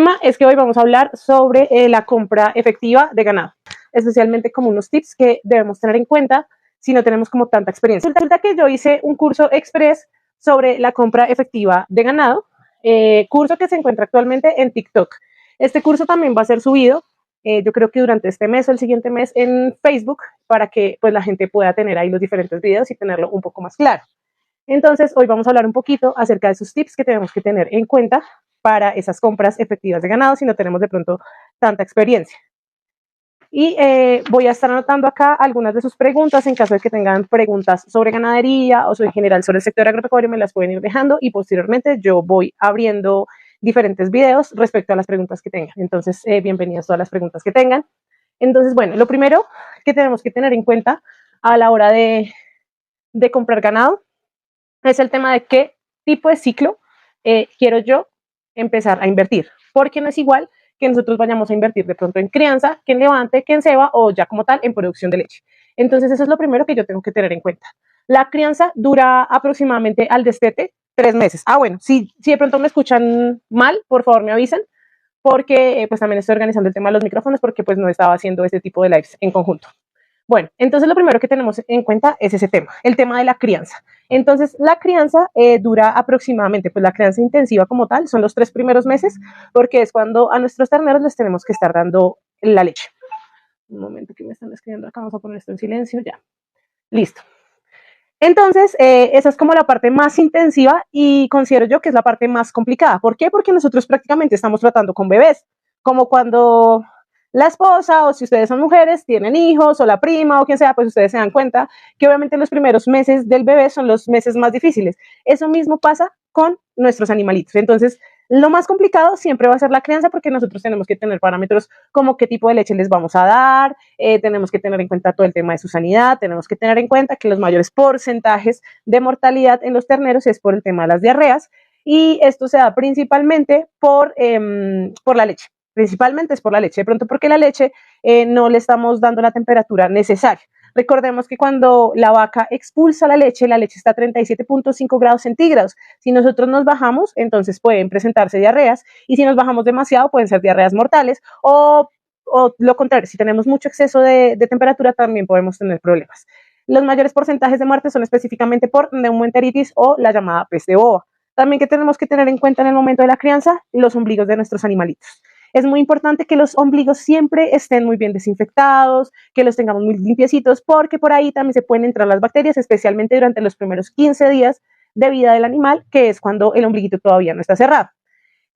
tema es que hoy vamos a hablar sobre la compra efectiva de ganado, especialmente como unos tips que debemos tener en cuenta si no tenemos como tanta experiencia. Resulta que yo hice un curso express sobre la compra efectiva de ganado, curso que se encuentra actualmente en TikTok. Este curso también va a ser subido, yo creo que durante este mes o el siguiente mes en Facebook, para que pues la gente pueda tener ahí los diferentes videos y tenerlo un poco más claro. Entonces, hoy vamos a hablar un poquito acerca de esos tips que tenemos que tener en cuenta para esas compras efectivas de ganado si no tenemos de pronto tanta experiencia. Y voy a estar anotando acá algunas de sus preguntas en caso de que tengan preguntas sobre ganadería o en general sobre el sector agropecuario, me las pueden ir dejando y posteriormente yo voy abriendo diferentes videos respecto a las preguntas que tengan. Entonces, bienvenidas todas las preguntas que tengan. Entonces, bueno, lo primero que tenemos que tener en cuenta a la hora de comprar ganado es el tema de qué tipo de ciclo quiero yo empezar a invertir, porque no es igual que nosotros vayamos a invertir de pronto en crianza, que en levante, que en ceba o ya como tal en producción de leche. Entonces eso es lo primero que yo tengo que tener en cuenta. La crianza dura aproximadamente al destete 3 meses. Ah, bueno, si de pronto me escuchan mal, por favor me avisan, porque pues también estoy organizando el tema de los micrófonos porque pues no estaba haciendo este tipo de lives en conjunto. Bueno, entonces lo primero que tenemos en cuenta es ese tema, el tema de la crianza. Entonces, la crianza dura aproximadamente, pues la crianza intensiva como tal, son los 3 primeros meses, porque es cuando a nuestros terneros les tenemos que estar dando la leche. Un momento que me están escribiendo acá, vamos a poner esto en silencio, ya. Listo. Entonces, esa es como la parte más intensiva y considero yo que es la parte más complicada. ¿Por qué? Porque nosotros prácticamente estamos tratando con bebés, como cuando la esposa o si ustedes son mujeres, tienen hijos o la prima o quien sea, pues ustedes se dan cuenta que obviamente los primeros meses del bebé son los meses más difíciles. Eso mismo pasa con nuestros animalitos. Entonces, lo más complicado siempre va a ser la crianza porque nosotros tenemos que tener parámetros como qué tipo de leche les vamos a dar, tenemos que tener en cuenta todo el tema de su sanidad, tenemos que tener en cuenta que los mayores porcentajes de mortalidad en los terneros es por el tema de las diarreas y esto se da principalmente por la leche. Principalmente es por la leche, de pronto porque la leche no le estamos dando la temperatura necesaria. Recordemos que cuando la vaca expulsa la leche está a 37.5 grados centígrados. Si nosotros nos bajamos, entonces pueden presentarse diarreas y si nos bajamos demasiado pueden ser diarreas mortales o lo contrario, si tenemos mucho exceso de temperatura también podemos tener problemas. Los mayores porcentajes de muerte son específicamente por neumoenteritis o la llamada peste boba. También que tenemos que tener en cuenta en el momento de la crianza, los ombligos de nuestros animalitos. Es muy importante que los ombligos siempre estén muy bien desinfectados, que los tengamos muy limpiecitos, porque por ahí también se pueden entrar las bacterias, especialmente durante los primeros 15 días de vida del animal, que es cuando el ombliguito todavía no está cerrado.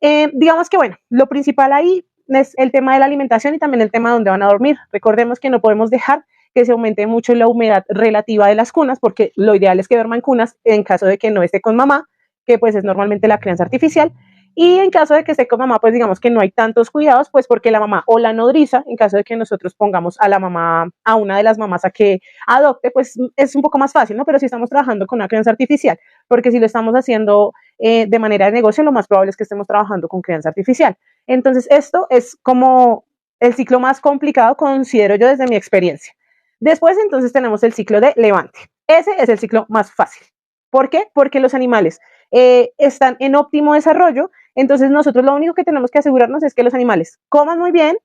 Digamos que, bueno, lo principal ahí es el tema de la alimentación y también el tema de dónde van a dormir. Recordemos que no podemos dejar que se aumente mucho la humedad relativa de las cunas, porque lo ideal es que duerma en cunas en caso de que no esté con mamá, que pues es normalmente la crianza artificial. Y en caso de que esté con mamá, pues digamos que no hay tantos cuidados, pues porque la mamá o la nodriza, en caso de que nosotros pongamos a la mamá, a una de las mamás a que adopte, pues es un poco más fácil, ¿no? Pero si estamos trabajando con una crianza artificial, porque si lo estamos haciendo de manera de negocio, lo más probable es que estemos trabajando con crianza artificial. Entonces, esto es como el ciclo más complicado, considero yo desde mi experiencia. Después, entonces, tenemos el ciclo de levante. Ese es el ciclo más fácil. ¿Por qué? Porque los animales están en óptimo desarrollo, entonces nosotros lo único que tenemos que asegurarnos es que los animales coman muy bien.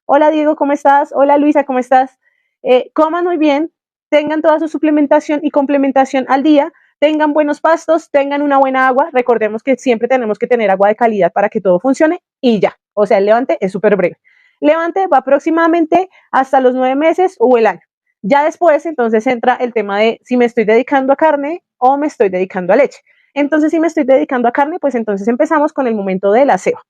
Hola Diego, ¿cómo estás? Hola Luisa, ¿cómo estás? Coman muy bien, tengan toda su suplementación y complementación al día, tengan buenos pastos, tengan una buena agua. Recordemos que siempre tenemos que tener agua de calidad para que todo funcione y ya. O sea, el levante es súper breve. Levante va aproximadamente hasta los 9 meses o el año. Ya después, entonces, entra el tema de si me estoy dedicando a carne o me estoy dedicando a leche. Entonces, si me estoy dedicando a carne, pues entonces empezamos con el momento de la ceba.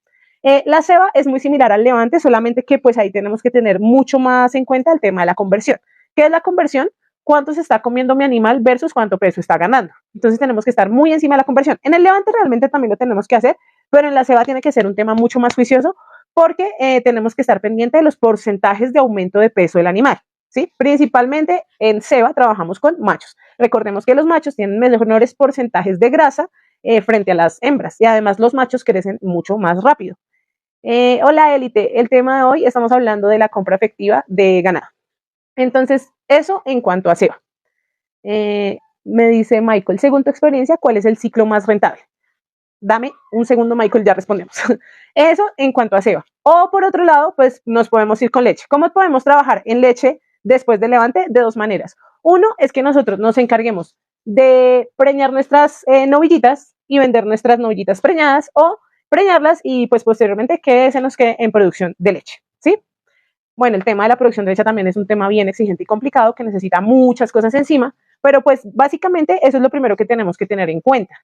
La ceba es muy similar al levante, solamente que pues ahí tenemos que tener mucho más en cuenta el tema de la conversión. ¿Qué es la conversión? Cuánto se está comiendo mi animal versus cuánto peso está ganando. Entonces tenemos que estar muy encima de la conversión. En el levante realmente también lo tenemos que hacer, pero en la ceba tiene que ser un tema mucho más juicioso porque tenemos que estar pendiente de los porcentajes de aumento de peso del animal. ¿Sí? Principalmente en ceba trabajamos con machos. Recordemos que los machos tienen menores porcentajes de grasa frente a las hembras y además los machos crecen mucho más rápido. Hola élite, el tema de hoy estamos hablando de la compra efectiva de ganado. Entonces, eso en cuanto a ceba. Me dice Michael, según tu experiencia, ¿cuál es el ciclo más rentable? Dame un segundo, Michael, ya respondemos. Eso en cuanto a ceba. O por otro lado, pues nos podemos ir con leche. ¿Cómo podemos trabajar en leche después del levante? De dos maneras. Uno es que nosotros nos encarguemos de preñar nuestras novillitas y vender nuestras novillitas preñadas, o preñarlas y pues posteriormente que se nos quede en producción de leche, ¿sí? Bueno, el tema de la producción de leche también es un tema bien exigente y complicado que necesita muchas cosas encima, pero pues básicamente eso es lo primero que tenemos que tener en cuenta.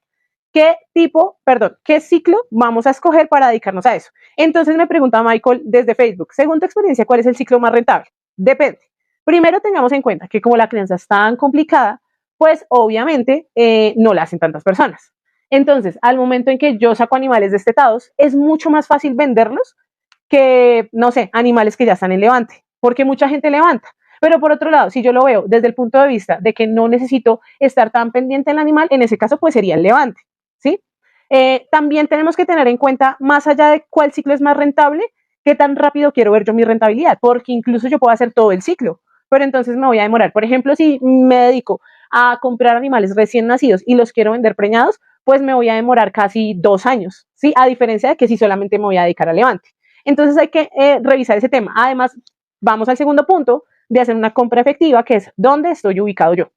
¿Qué ciclo vamos a escoger para dedicarnos a eso? Entonces me pregunta Michael desde Facebook, según tu experiencia, ¿cuál es el ciclo más rentable? Depende. Primero tengamos en cuenta que como la crianza es tan complicada, pues obviamente no la hacen tantas personas. Entonces, al momento en que yo saco animales destetados, es mucho más fácil venderlos que, no sé, animales que ya están en levante, porque mucha gente levanta. Pero por otro lado, si yo lo veo desde el punto de vista de que no necesito estar tan pendiente del animal, en ese caso pues sería el levante, ¿sí? También tenemos que tener en cuenta, más allá de cuál ciclo es más rentable, qué tan rápido quiero ver yo mi rentabilidad, porque incluso yo puedo hacer todo el ciclo, pero entonces me voy a demorar. Por ejemplo, si me dedico a comprar animales recién nacidos y los quiero vender preñados, pues me voy a demorar casi 2 años, ¿sí? A diferencia de que si solamente me voy a dedicar al levante. Entonces hay que revisar ese tema. Además, vamos al segundo punto de hacer una compra efectiva, que es dónde estoy ubicado yo.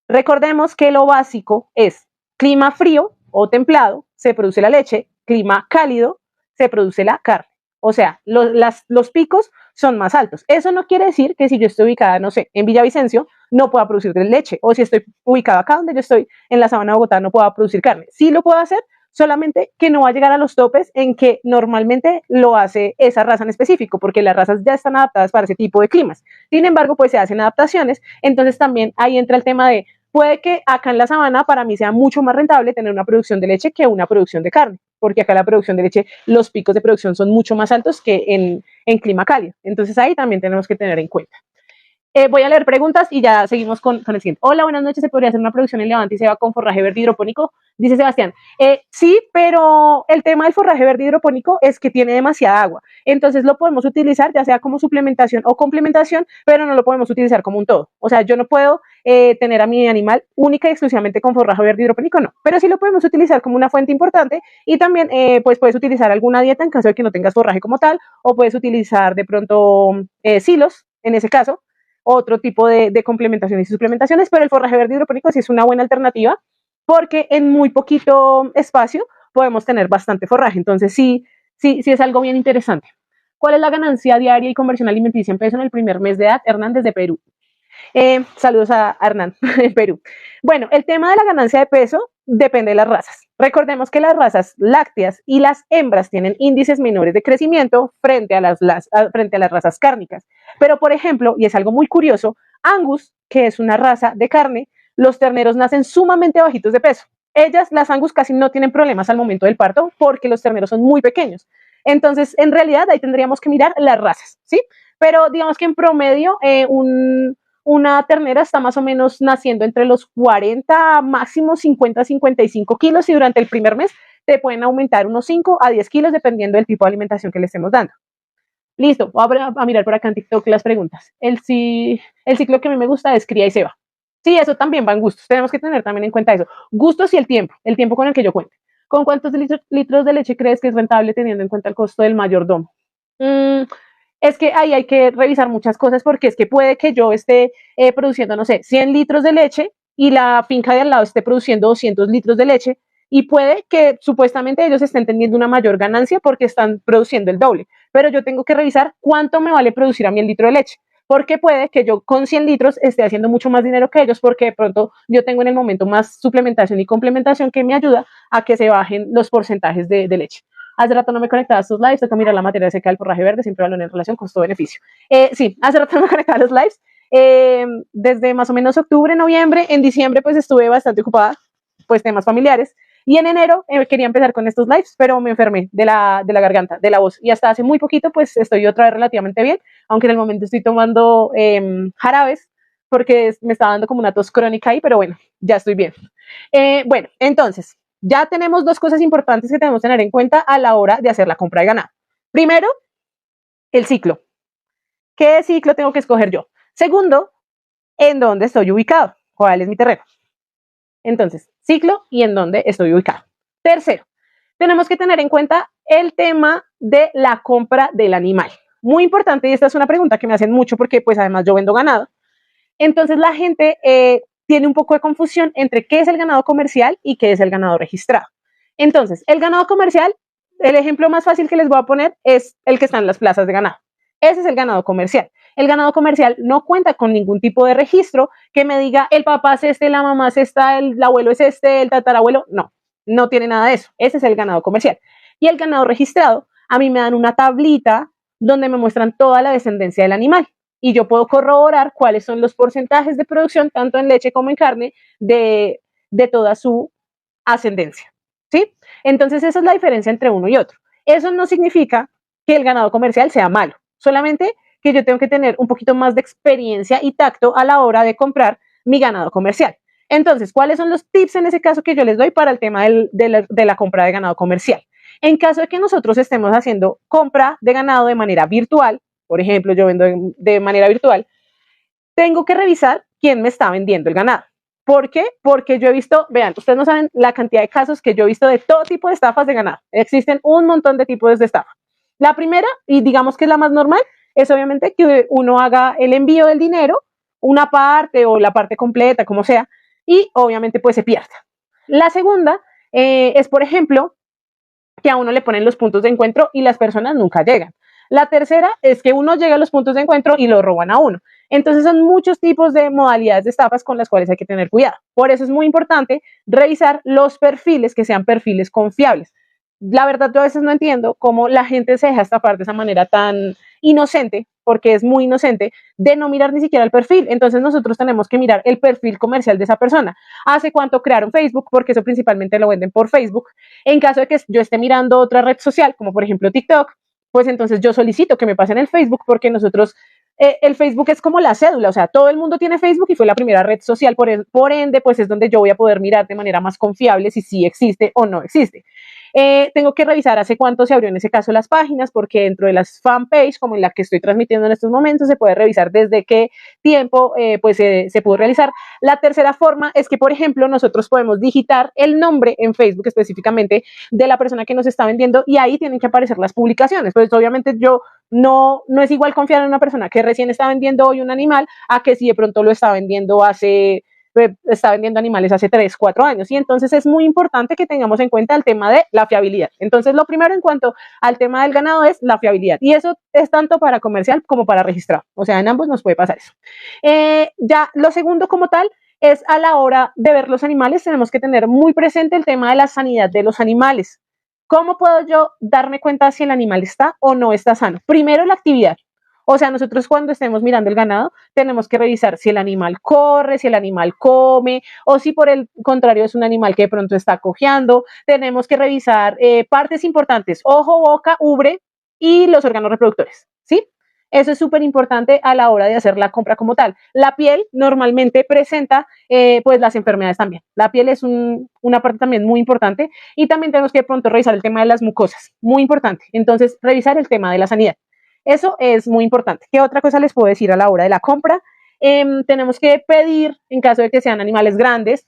Recordemos que lo básico es clima frío o templado, se produce la leche, clima cálido, se produce la carne. O sea, los picos son más altos. Eso no quiere decir que si yo estoy ubicada, no sé, en Villavicencio, no pueda producir leche, o si estoy ubicada acá donde yo estoy, en la sabana de Bogotá, no pueda producir carne. Sí lo puedo hacer, solamente que no va a llegar a los topes en que normalmente lo hace esa raza en específico, porque las razas ya están adaptadas para ese tipo de climas. Sin embargo, pues se hacen adaptaciones, entonces también ahí entra el tema de, puede que acá en la sabana para mí sea mucho más rentable tener una producción de leche que una producción de carne, porque acá la producción de leche, los picos de producción son mucho más altos que en clima cálido. Entonces ahí también tenemos que tener en cuenta. Voy a leer preguntas y ya seguimos con el siguiente. Hola, buenas noches. ¿Se podría hacer una producción en levante y ceba con forraje verde hidropónico? Dice Sebastián. Sí, pero el tema del forraje verde hidropónico es que tiene demasiada agua. Entonces lo podemos utilizar ya sea como suplementación o complementación, pero no lo podemos utilizar como un todo. O sea, yo no puedo tener a mi animal única y exclusivamente con forraje verde hidropónico, no. Pero sí lo podemos utilizar como una fuente importante, y también pues puedes utilizar alguna dieta en caso de que no tengas forraje como tal, o puedes utilizar de pronto silos, en ese caso, otro tipo de complementaciones y suplementaciones, pero el forraje verde hidropónico sí es una buena alternativa porque en muy poquito espacio podemos tener bastante forraje. Entonces sí es algo bien interesante. ¿Cuál es la ganancia diaria y conversión alimenticia en peso en el primer mes de edad? Hernández de Perú. Saludos a Hernán en Perú. Bueno, el tema de la ganancia de peso depende de las razas. Recordemos que las razas lácteas y las hembras tienen índices menores de crecimiento frente a las razas cárnicas. Pero, por ejemplo, y es algo muy curioso, Angus, que es una raza de carne, los terneros nacen sumamente bajitos de peso. Las Angus, casi no tienen problemas al momento del parto porque los terneros son muy pequeños. Entonces, en realidad, ahí tendríamos que mirar las razas, ¿sí? Pero digamos que en promedio, una ternera está más o menos naciendo entre los 40, máximo 50, 55 kilos, y durante el primer mes te pueden aumentar unos 5 a 10 kilos dependiendo del tipo de alimentación que le estemos dando. Listo, voy a mirar por acá en TikTok las preguntas. El ciclo que a mí me gusta es cría y ceba. Sí, eso también va en gustos. Tenemos que tener también en cuenta eso. Gustos y el tiempo con el que yo cuente. ¿Con cuántos litros de leche crees que es rentable teniendo en cuenta el costo del mayordomo? Es que ahí hay que revisar muchas cosas, porque es que puede que yo esté produciendo, no sé, 100 litros de leche y la finca de al lado esté produciendo 200 litros de leche, y puede que supuestamente ellos estén teniendo una mayor ganancia porque están produciendo el doble, pero yo tengo que revisar cuánto me vale producir a mí el litro de leche, porque puede que yo con 100 litros esté haciendo mucho más dinero que ellos, porque de pronto yo tengo en el momento más suplementación y complementación que me ayuda a que se bajen los porcentajes de leche. Hace rato no me conectaba a estos lives, tengo que mirar la materia seca del forraje verde, siempre hablo en relación costo-beneficio. Sí, hace rato no me conectaba a los lives, desde más o menos octubre, noviembre. En diciembre pues estuve bastante ocupada, pues temas familiares, y en enero quería empezar con estos lives, pero me enfermé de la garganta, de la voz, y hasta hace muy poquito pues estoy otra vez relativamente bien, aunque en el momento estoy tomando jarabes porque me estaba dando como una tos crónica ahí, pero bueno, ya estoy bien. Bueno, entonces, ya tenemos dos cosas importantes que tenemos que tener en cuenta a la hora de hacer la compra de ganado. Primero, el ciclo. ¿Qué ciclo tengo que escoger yo? Segundo, ¿en dónde estoy ubicado? ¿Cuál es mi terreno? Entonces, ciclo y en dónde estoy ubicado. Tercero, tenemos que tener en cuenta el tema de la compra del animal. Muy importante, y esta es una pregunta que me hacen mucho porque pues además yo vendo ganado. Entonces la gente tiene un poco de confusión entre qué es el ganado comercial y qué es el ganado registrado. Entonces, el ganado comercial, el ejemplo más fácil que les voy a poner es el que está en las plazas de ganado. Ese es el ganado comercial. El ganado comercial no cuenta con ningún tipo de registro que me diga el papá es este, la mamá es esta, el abuelo es este, el tatarabuelo. No, no tiene nada de eso. Ese es el ganado comercial. Y el ganado registrado, a mí me dan una tablita donde me muestran toda la descendencia del animal y yo puedo corroborar cuáles son los porcentajes de producción, tanto en leche como en carne, de toda su ascendencia. ¿Sí? Entonces esa es la diferencia entre uno y otro. Eso no significa que el ganado comercial sea malo, solamente que yo tengo que tener un poquito más de experiencia y tacto a la hora de comprar mi ganado comercial. Entonces, ¿cuáles son los tips en ese caso que yo les doy para el tema de la compra de ganado comercial? En caso de que nosotros estemos haciendo compra de ganado de manera virtual, por ejemplo, yo vendo de manera virtual, tengo que revisar quién me está vendiendo el ganado. ¿Por qué? Porque yo he visto, vean, ustedes no saben la cantidad de casos que yo he visto de todo tipo de estafas de ganado. Existen un montón de tipos de estafa. La primera, y digamos que es la más normal, es obviamente que uno haga el envío del dinero, una parte o la parte completa, como sea, y obviamente pues se pierda. La segunda es, por ejemplo, que a uno le ponen los puntos de encuentro y las personas nunca llegan. La tercera es que uno llega a los puntos de encuentro y lo roban a uno. Entonces son muchos tipos de modalidades de estafas con las cuales hay que tener cuidado. Por eso es muy importante revisar los perfiles que sean perfiles confiables. La verdad, yo a veces no entiendo cómo la gente se deja estafar de esa manera tan inocente, porque es muy inocente, de no mirar ni siquiera el perfil. Entonces nosotros tenemos que mirar el perfil comercial de esa persona. ¿Hace cuánto crearon Facebook? Porque eso principalmente lo venden por Facebook. En caso de que yo esté mirando otra red social, como por ejemplo TikTok, pues entonces yo solicito que me pasen el Facebook porque nosotros, el Facebook es como la cédula, o sea, todo el mundo tiene Facebook y fue la primera red social, por ende, pues es donde yo voy a poder mirar de manera más confiable si sí existe o no existe. Tengo que revisar hace cuánto se abrió en ese caso las páginas, porque dentro de las fanpage, como en la que estoy transmitiendo en estos momentos, se puede revisar desde qué tiempo pues se pudo realizar. La tercera forma es que, por ejemplo, nosotros podemos digitar el nombre en Facebook específicamente de la persona que nos está vendiendo y ahí tienen que aparecer las publicaciones. Pues obviamente yo no es igual confiar en una persona que recién está vendiendo hoy un animal a que si de pronto lo está vendiendo animales hace 3, 4 años. Y entonces es muy importante que tengamos en cuenta el tema de la fiabilidad. Entonces lo primero en cuanto al tema del ganado es la fiabilidad. Y eso es tanto para comercial como para registrado. O sea, en ambos nos puede pasar eso. Ya lo segundo como tal es a la hora de ver los animales, tenemos que tener muy presente el tema de la sanidad de los animales. ¿Cómo puedo yo darme cuenta si el animal está o no está sano? Primero, la actividad. O sea, nosotros cuando estemos mirando el ganado, tenemos que revisar si el animal corre, si el animal come, o si por el contrario es un animal que de pronto está cojeando. Tenemos que revisar partes importantes, ojo, boca, ubre y los órganos reproductores, ¿sí? Eso es súper importante a la hora de hacer la compra como tal. La piel normalmente presenta pues las enfermedades también. La piel es una parte también muy importante y también tenemos que de pronto revisar el tema de las mucosas, muy importante. Entonces, revisar el tema de la sanidad. Eso es muy importante. ¿Qué otra cosa les puedo decir a la hora de la compra? Tenemos que pedir, en caso de que sean animales grandes,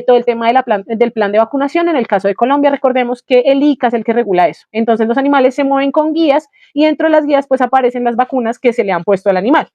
todo el tema del plan de vacunación. En el caso de Colombia, recordemos que el ICA es el que regula eso. Entonces los animales se mueven con guías y dentro de las guías pues aparecen las vacunas que se le han puesto al animal.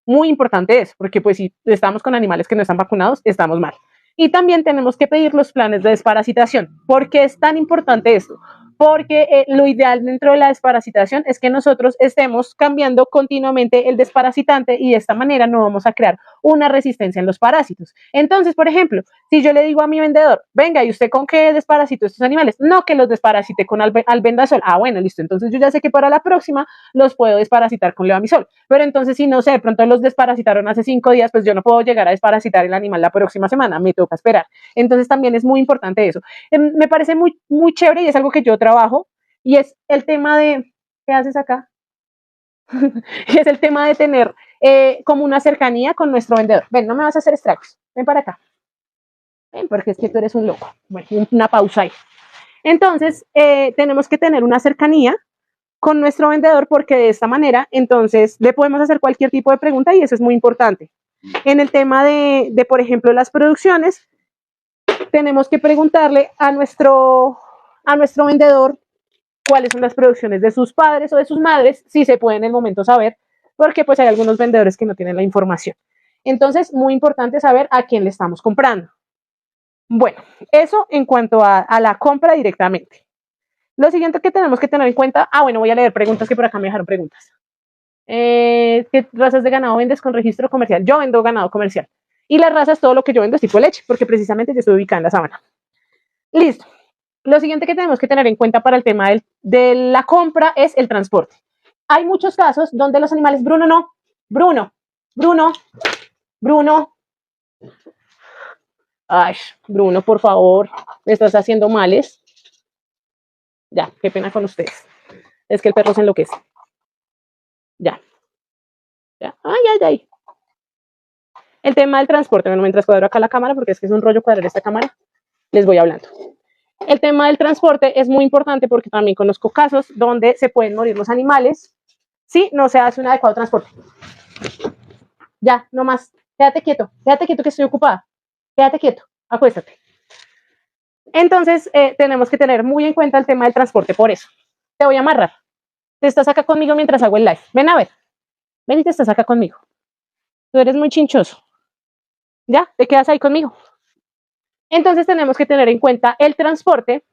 Muy importante eso, porque pues si estamos con animales que no están vacunados, estamos mal. Y también tenemos que pedir los planes de desparasitación. ¿Por qué es tan importante esto? Porque lo ideal dentro de la desparasitación es que nosotros estemos cambiando continuamente el desparasitante y de esta manera no vamos a crear una resistencia en los parásitos. Entonces, por ejemplo, si yo le digo a mi vendedor, venga, ¿y usted con qué desparasitó estos animales? No, que los desparasite con albendazol. Ah, bueno, listo. Entonces yo ya sé que para la próxima los puedo desparasitar con levamisol. Pero entonces, si no sé, de pronto los desparasitaron hace 5 días, pues yo no puedo llegar a desparasitar el animal la próxima semana. Me toca esperar. Entonces también es muy importante eso. Me parece muy, muy chévere y es algo que yo trabajo y es el tema de, ¿qué haces acá? Y es el tema de tener como una cercanía con nuestro vendedor. Ven, no me vas a hacer estragos, ven para acá. Ven, porque es que tú eres un loco. Bueno, una pausa ahí. Entonces, tenemos que tener una cercanía con nuestro vendedor porque de esta manera, entonces, le podemos hacer cualquier tipo de pregunta y eso es muy importante. En el tema de por ejemplo, las producciones, tenemos que preguntarle a nuestro a nuestro vendedor cuáles son las producciones de sus padres o de sus madres, si se puede en el momento saber, porque pues hay algunos vendedores que no tienen la información. Entonces, muy importante saber a quién le estamos comprando. Bueno, eso en cuanto a la compra directamente. Lo siguiente que tenemos que tener en cuenta, bueno, voy a leer preguntas que por acá me dejaron preguntas. ¿Qué razas de ganado vendes con registro comercial? Yo vendo ganado comercial. Y las razas, todo lo que yo vendo es tipo de leche, porque precisamente yo estoy ubicada en la sabana. Listo. Lo siguiente que tenemos que tener en cuenta para el tema de la compra es el transporte. Hay muchos casos donde los animales, Bruno. Ay, Bruno, por favor, me estás haciendo males. Ya, qué pena con ustedes. Es que el perro se enloquece. Ya. Ay. El tema del transporte, bueno, mientras cuadro acá la cámara, porque es que es un rollo cuadrar esta cámara, les voy hablando. El tema del transporte es muy importante porque también conozco casos donde se pueden morir los animales si no se hace un adecuado transporte. Ya, no más. Quédate quieto que estoy ocupada. Quédate quieto, acuéstate. Entonces, tenemos que tener muy en cuenta el tema del transporte, por eso. Te voy a amarrar. Te estás acá conmigo mientras hago el live. Ven a ver. Ven y te estás acá conmigo. Tú eres muy chinchoso. Ya, te quedas ahí conmigo. Entonces tenemos que tener en cuenta el transporte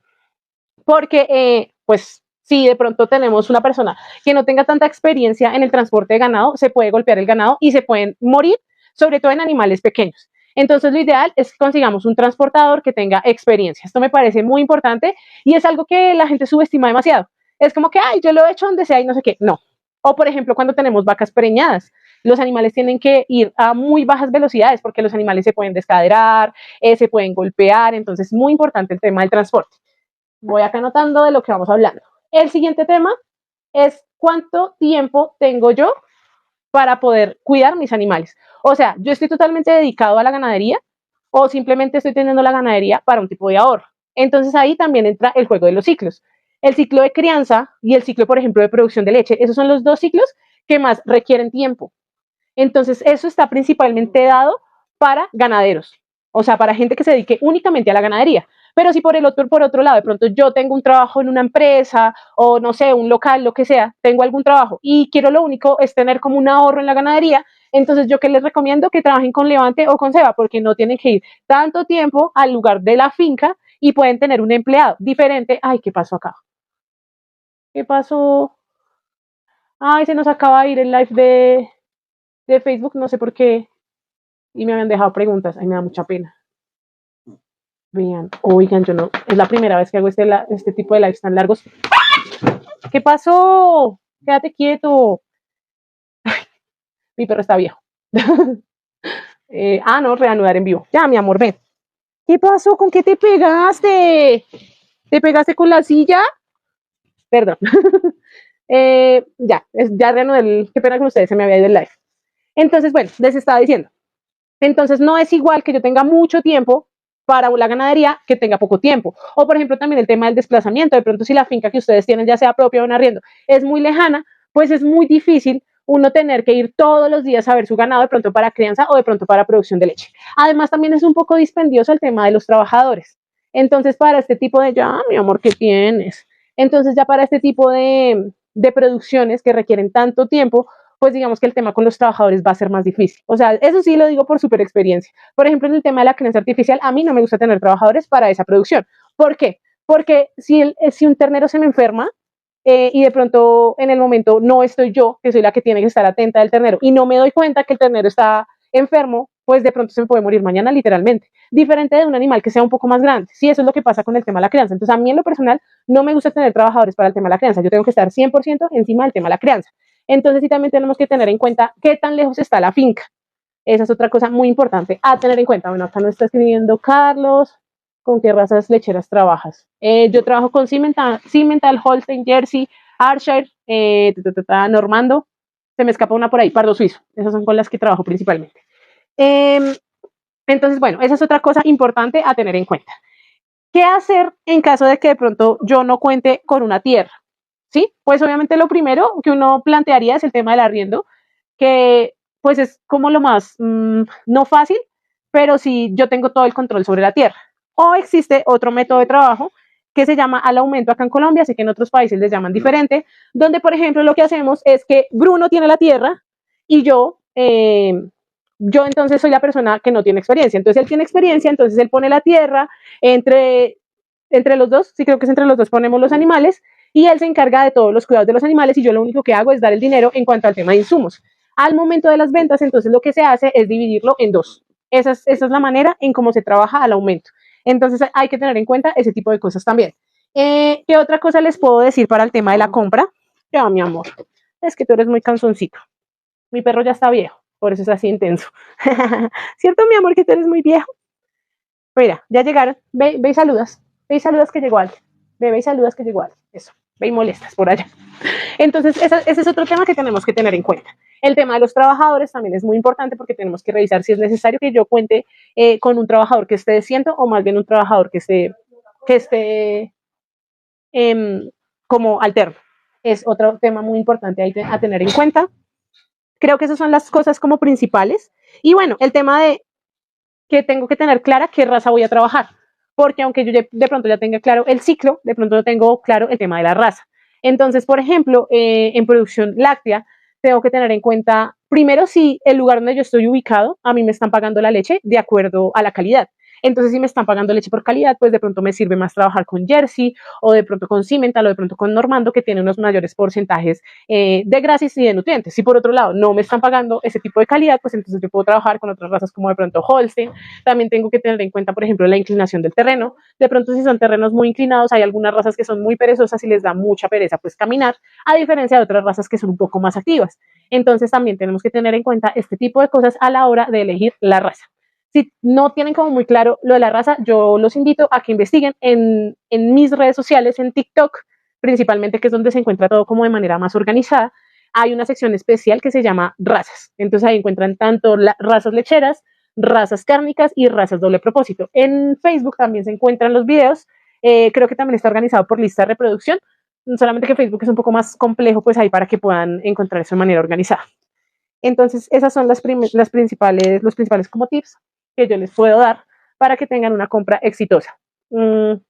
porque, pues, si de pronto tenemos una persona que no tenga tanta experiencia en el transporte de ganado, se puede golpear el ganado y se pueden morir, sobre todo en animales pequeños. Entonces, lo ideal es que consigamos un transportador que tenga experiencia. Esto me parece muy importante y es algo que la gente subestima demasiado. Es como que, yo lo he hecho donde sea y no sé qué. No. O, por ejemplo, cuando tenemos vacas preñadas, los animales tienen que ir a muy bajas velocidades porque los animales se pueden descaderar, se pueden golpear. Entonces, muy importante el tema del transporte. Voy acá anotando de lo que vamos hablando. El siguiente tema es cuánto tiempo tengo yo para poder cuidar mis animales. O sea, yo estoy totalmente dedicado a la ganadería o simplemente estoy teniendo la ganadería para un tipo de ahorro. Entonces ahí también entra el juego de los ciclos. El ciclo de crianza y el ciclo, por ejemplo, de producción de leche. Esos son los dos ciclos que más requieren tiempo. Entonces eso está principalmente dado para ganaderos, o sea, para gente que se dedique únicamente a la ganadería. Pero si por otro lado, de pronto yo tengo un trabajo en una empresa o no sé, un local, lo que sea, tengo algún trabajo y quiero lo único es tener como un ahorro en la ganadería, entonces yo que les recomiendo que trabajen con Levante o con Ceba, porque no tienen que ir tanto tiempo al lugar de la finca y pueden tener un empleado diferente. Ay, ¿qué pasó acá? ¿Qué pasó? Ay, se nos acaba de ir el live de Facebook, no sé por qué, y me habían dejado preguntas. Ay, me da mucha pena. Vean, oigan, yo no, es la primera vez que hago este tipo de lives tan largos. ¿Qué pasó? Quédate quieto. Ay, mi perro está viejo. No, reanudar en vivo. Ya, mi amor, ven. ¿Qué pasó? ¿Con qué te pegaste? ¿Te pegaste con la silla? Perdón. Ya reanudé. Qué pena con ustedes, se me había ido el live. Entonces, bueno, les estaba diciendo. Entonces, no es igual que yo tenga mucho tiempo para la ganadería que tenga poco tiempo. O, por ejemplo, también el tema del desplazamiento. De pronto, si la finca que ustedes tienen, ya sea propia o en arriendo, es muy lejana, pues es muy difícil uno tener que ir todos los días a ver su ganado, de pronto para crianza o de pronto para producción de leche. Además, también es un poco dispendioso el tema de los trabajadores. Entonces, para este tipo de, ya, mi amor, ¿qué tienes? Entonces, ya para este tipo de producciones que requieren tanto tiempo, pues digamos que el tema con los trabajadores va a ser más difícil. O sea, eso sí lo digo por super experiencia. Por ejemplo, en el tema de la crianza artificial, a mí no me gusta tener trabajadores para esa producción. ¿Por qué? Porque si un ternero se me enferma y de pronto en el momento no estoy yo, que soy la que tiene que estar atenta del ternero, y no me doy cuenta que el ternero está enfermo, pues de pronto se me puede morir mañana literalmente. Diferente de un animal que sea un poco más grande. Sí, eso es lo que pasa con el tema de la crianza. Entonces, a mí en lo personal no me gusta tener trabajadores para el tema de la crianza. Yo tengo que estar 100% encima del tema de la crianza. Entonces sí también tenemos que tener en cuenta qué tan lejos está la finca. Esa es otra cosa muy importante a tener en cuenta. Bueno, acá nos está escribiendo Carlos. ¿Con qué razas lecheras trabajas? Yo trabajo con Simmental, Holstein, Jersey, Ayrshire, Normando. Se me escapa una por ahí, Pardo Suizo. Esas son con las que trabajo principalmente. Entonces, bueno, esa es otra cosa importante a tener en cuenta. ¿Qué hacer en caso de que de pronto yo no cuente con una tierra? ¿Sí? Pues obviamente lo primero que uno plantearía es el tema del arriendo, que pues es como lo más, no fácil, pero sí yo tengo todo el control sobre la tierra. O existe otro método de trabajo que se llama al aumento acá en Colombia, sé que en otros países les llaman diferente, donde por ejemplo lo que hacemos es que Bruno tiene la tierra y yo entonces soy la persona que no tiene experiencia, entonces él tiene experiencia, entonces él pone la tierra entre los dos, sí creo que es entre los dos ponemos los animales y él se encarga de todos los cuidados de los animales y yo lo único que hago es dar el dinero en cuanto al tema de insumos. Al momento de las ventas, entonces lo que se hace es dividirlo en dos. Esa es la manera en cómo se trabaja al aumento. Entonces hay que tener en cuenta ese tipo de cosas también. ¿Qué otra cosa les puedo decir para el tema de la compra? Ya, mi amor, es que tú eres muy cansoncito. Mi perro ya está viejo, por eso es así intenso. ¿Cierto, mi amor, que tú eres muy viejo? Mira, ya llegaron. Ve y saludas. Ve y saludas que llegó alguien. Ve y saludas que llegó alguien. Eso. Ve y molestas por allá. Entonces, ese es otro tema que tenemos que tener en cuenta. El tema de los trabajadores también es muy importante porque tenemos que revisar si es necesario que yo cuente con un trabajador que esté de ciento o más bien un trabajador que esté como alterno. Es otro tema muy importante a tener en cuenta. Creo que esas son las cosas como principales. Y bueno, el tema de que tengo que tener clara qué raza voy a trabajar, porque aunque yo de pronto ya tenga claro el ciclo, de pronto no tengo claro el tema de la raza. Entonces, por ejemplo, en producción láctea, tengo que tener en cuenta, primero, si el lugar donde yo estoy ubicado, a mí me están pagando la leche de acuerdo a la calidad. Entonces, si me están pagando leche por calidad, pues de pronto me sirve más trabajar con Jersey o de pronto con Cimental o de pronto con Normando, que tiene unos mayores porcentajes de grasas y de nutrientes. Si por otro lado no me están pagando ese tipo de calidad, pues entonces yo puedo trabajar con otras razas como de pronto Holstein. También tengo que tener en cuenta, por ejemplo, la inclinación del terreno. De pronto, si son terrenos muy inclinados, hay algunas razas que son muy perezosas y les da mucha pereza pues caminar, a diferencia de otras razas que son un poco más activas. Entonces, también tenemos que tener en cuenta este tipo de cosas a la hora de elegir la raza. Si no tienen como muy claro lo de la raza, yo los invito a que investiguen en mis redes sociales, en TikTok, principalmente, que es donde se encuentra todo como de manera más organizada. Hay una sección especial que se llama razas. Entonces ahí encuentran tanto razas lecheras, razas cárnicas y razas doble propósito. En Facebook también se encuentran los videos. Creo que también está organizado por lista de reproducción, solamente que Facebook es un poco más complejo, pues ahí para que puedan encontrar eso de manera organizada. Entonces, esas son los principales como tips que yo les puedo dar para que tengan una compra exitosa. El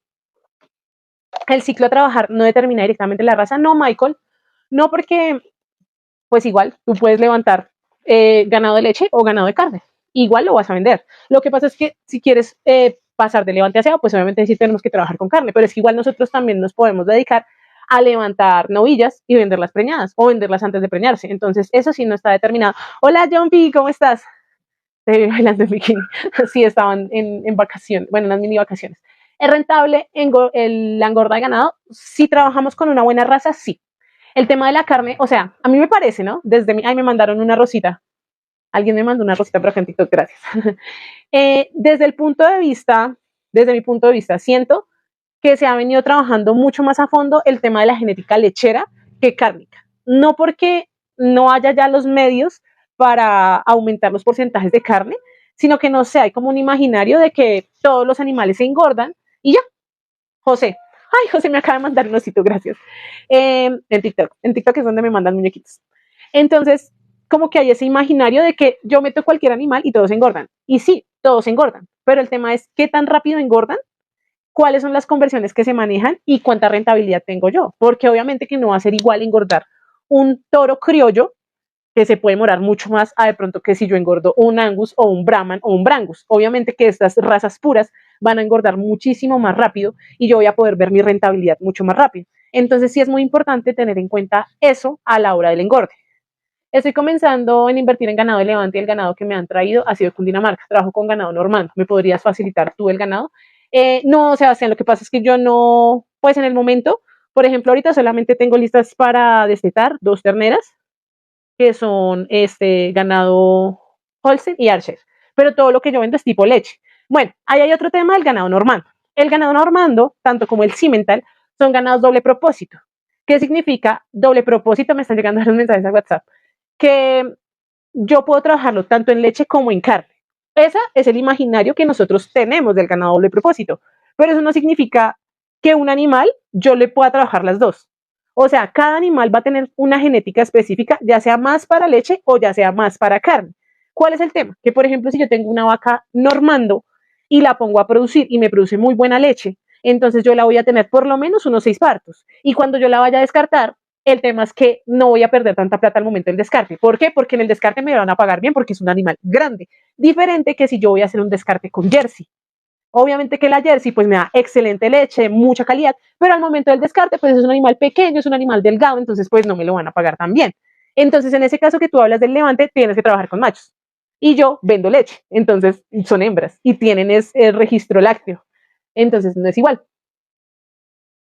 ciclo a trabajar no determina directamente la raza, no, Michael, no, porque pues igual tú puedes levantar ganado de leche o ganado de carne, igual lo vas a vender. Lo que pasa es que si quieres pasar de levante hacia, pues obviamente sí tenemos que trabajar con carne, pero es que igual nosotros también nos podemos dedicar a levantar novillas y venderlas preñadas o venderlas antes de preñarse. Entonces, eso sí no está determinado. Hola, Jumpy, ¿cómo estás? Te vi bailando en bikini. Sí, estaban en vacaciones, bueno, en las mini vacaciones. ¿Es rentable la engorda de ganado? Si trabajamos con una buena raza, sí. El tema de la carne, o sea, a mí me parece, ¿no? Ay, me mandaron una rosita. Alguien me mandó una rosita por ejemplo, gracias. Desde mi punto de vista, siento que se ha venido trabajando mucho más a fondo el tema de la genética lechera que cárnica. No porque no haya ya los medios para aumentar los porcentajes de carne, sino que no sé, hay como un imaginario de que todos los animales se engordan y ya. José, ay, José me acaba de mandar un osito, gracias. En TikTok es donde me mandan muñequitos. Entonces, como que hay ese imaginario de que yo meto cualquier animal y todos engordan. Y sí, todos engordan, pero el tema es qué tan rápido engordan, cuáles son las conversiones que se manejan y cuánta rentabilidad tengo yo, porque obviamente que no va a ser igual engordar un toro criollo, que se puede demorar mucho más a de pronto que si yo engordo un Angus o un Brahman o un Brangus. Obviamente que estas razas puras van a engordar muchísimo más rápido y yo voy a poder ver mi rentabilidad mucho más rápido. Entonces sí es muy importante tener en cuenta eso a la hora del engorde. Estoy comenzando en invertir en ganado de levante y el ganado que me han traído ha sido Cundinamarca. Trabajo con ganado normando. ¿Me podrías facilitar tú el ganado? No, Sebastián, lo que pasa es que yo no, pues en el momento, por ejemplo, ahorita solamente tengo listas para destetar 2 terneras, que son ganado Holstein y Archer, pero todo lo que yo vendo es tipo leche. Bueno, ahí hay otro tema del ganado normando. El ganado normando, tanto como el cimental, son ganados doble propósito. ¿Qué significa doble propósito? Me están llegando los mensajes a WhatsApp. Que yo puedo trabajarlo tanto en leche como en carne. Ese es el imaginario que nosotros tenemos del ganado doble propósito, pero eso no significa que un animal yo le pueda trabajar las dos. O sea, cada animal va a tener una genética específica, ya sea más para leche o ya sea más para carne. ¿Cuál es el tema? Que, por ejemplo, si yo tengo una vaca normando y la pongo a producir y me produce muy buena leche, entonces yo la voy a tener por lo menos unos 6 partos. Y cuando yo la vaya a descartar, el tema es que no voy a perder tanta plata al momento del descarte. ¿Por qué? Porque en el descarte me van a pagar bien porque es un animal grande. Diferente que si yo voy a hacer un descarte con Jersey. Obviamente que la Jersey pues me da excelente leche, mucha calidad, pero al momento del descarte pues es un animal pequeño, es un animal delgado, entonces pues no me lo van a pagar tan bien. Entonces en ese caso que tú hablas del levante, tienes que trabajar con machos. Y yo vendo leche, entonces son hembras y tienen el registro lácteo. Entonces no es igual.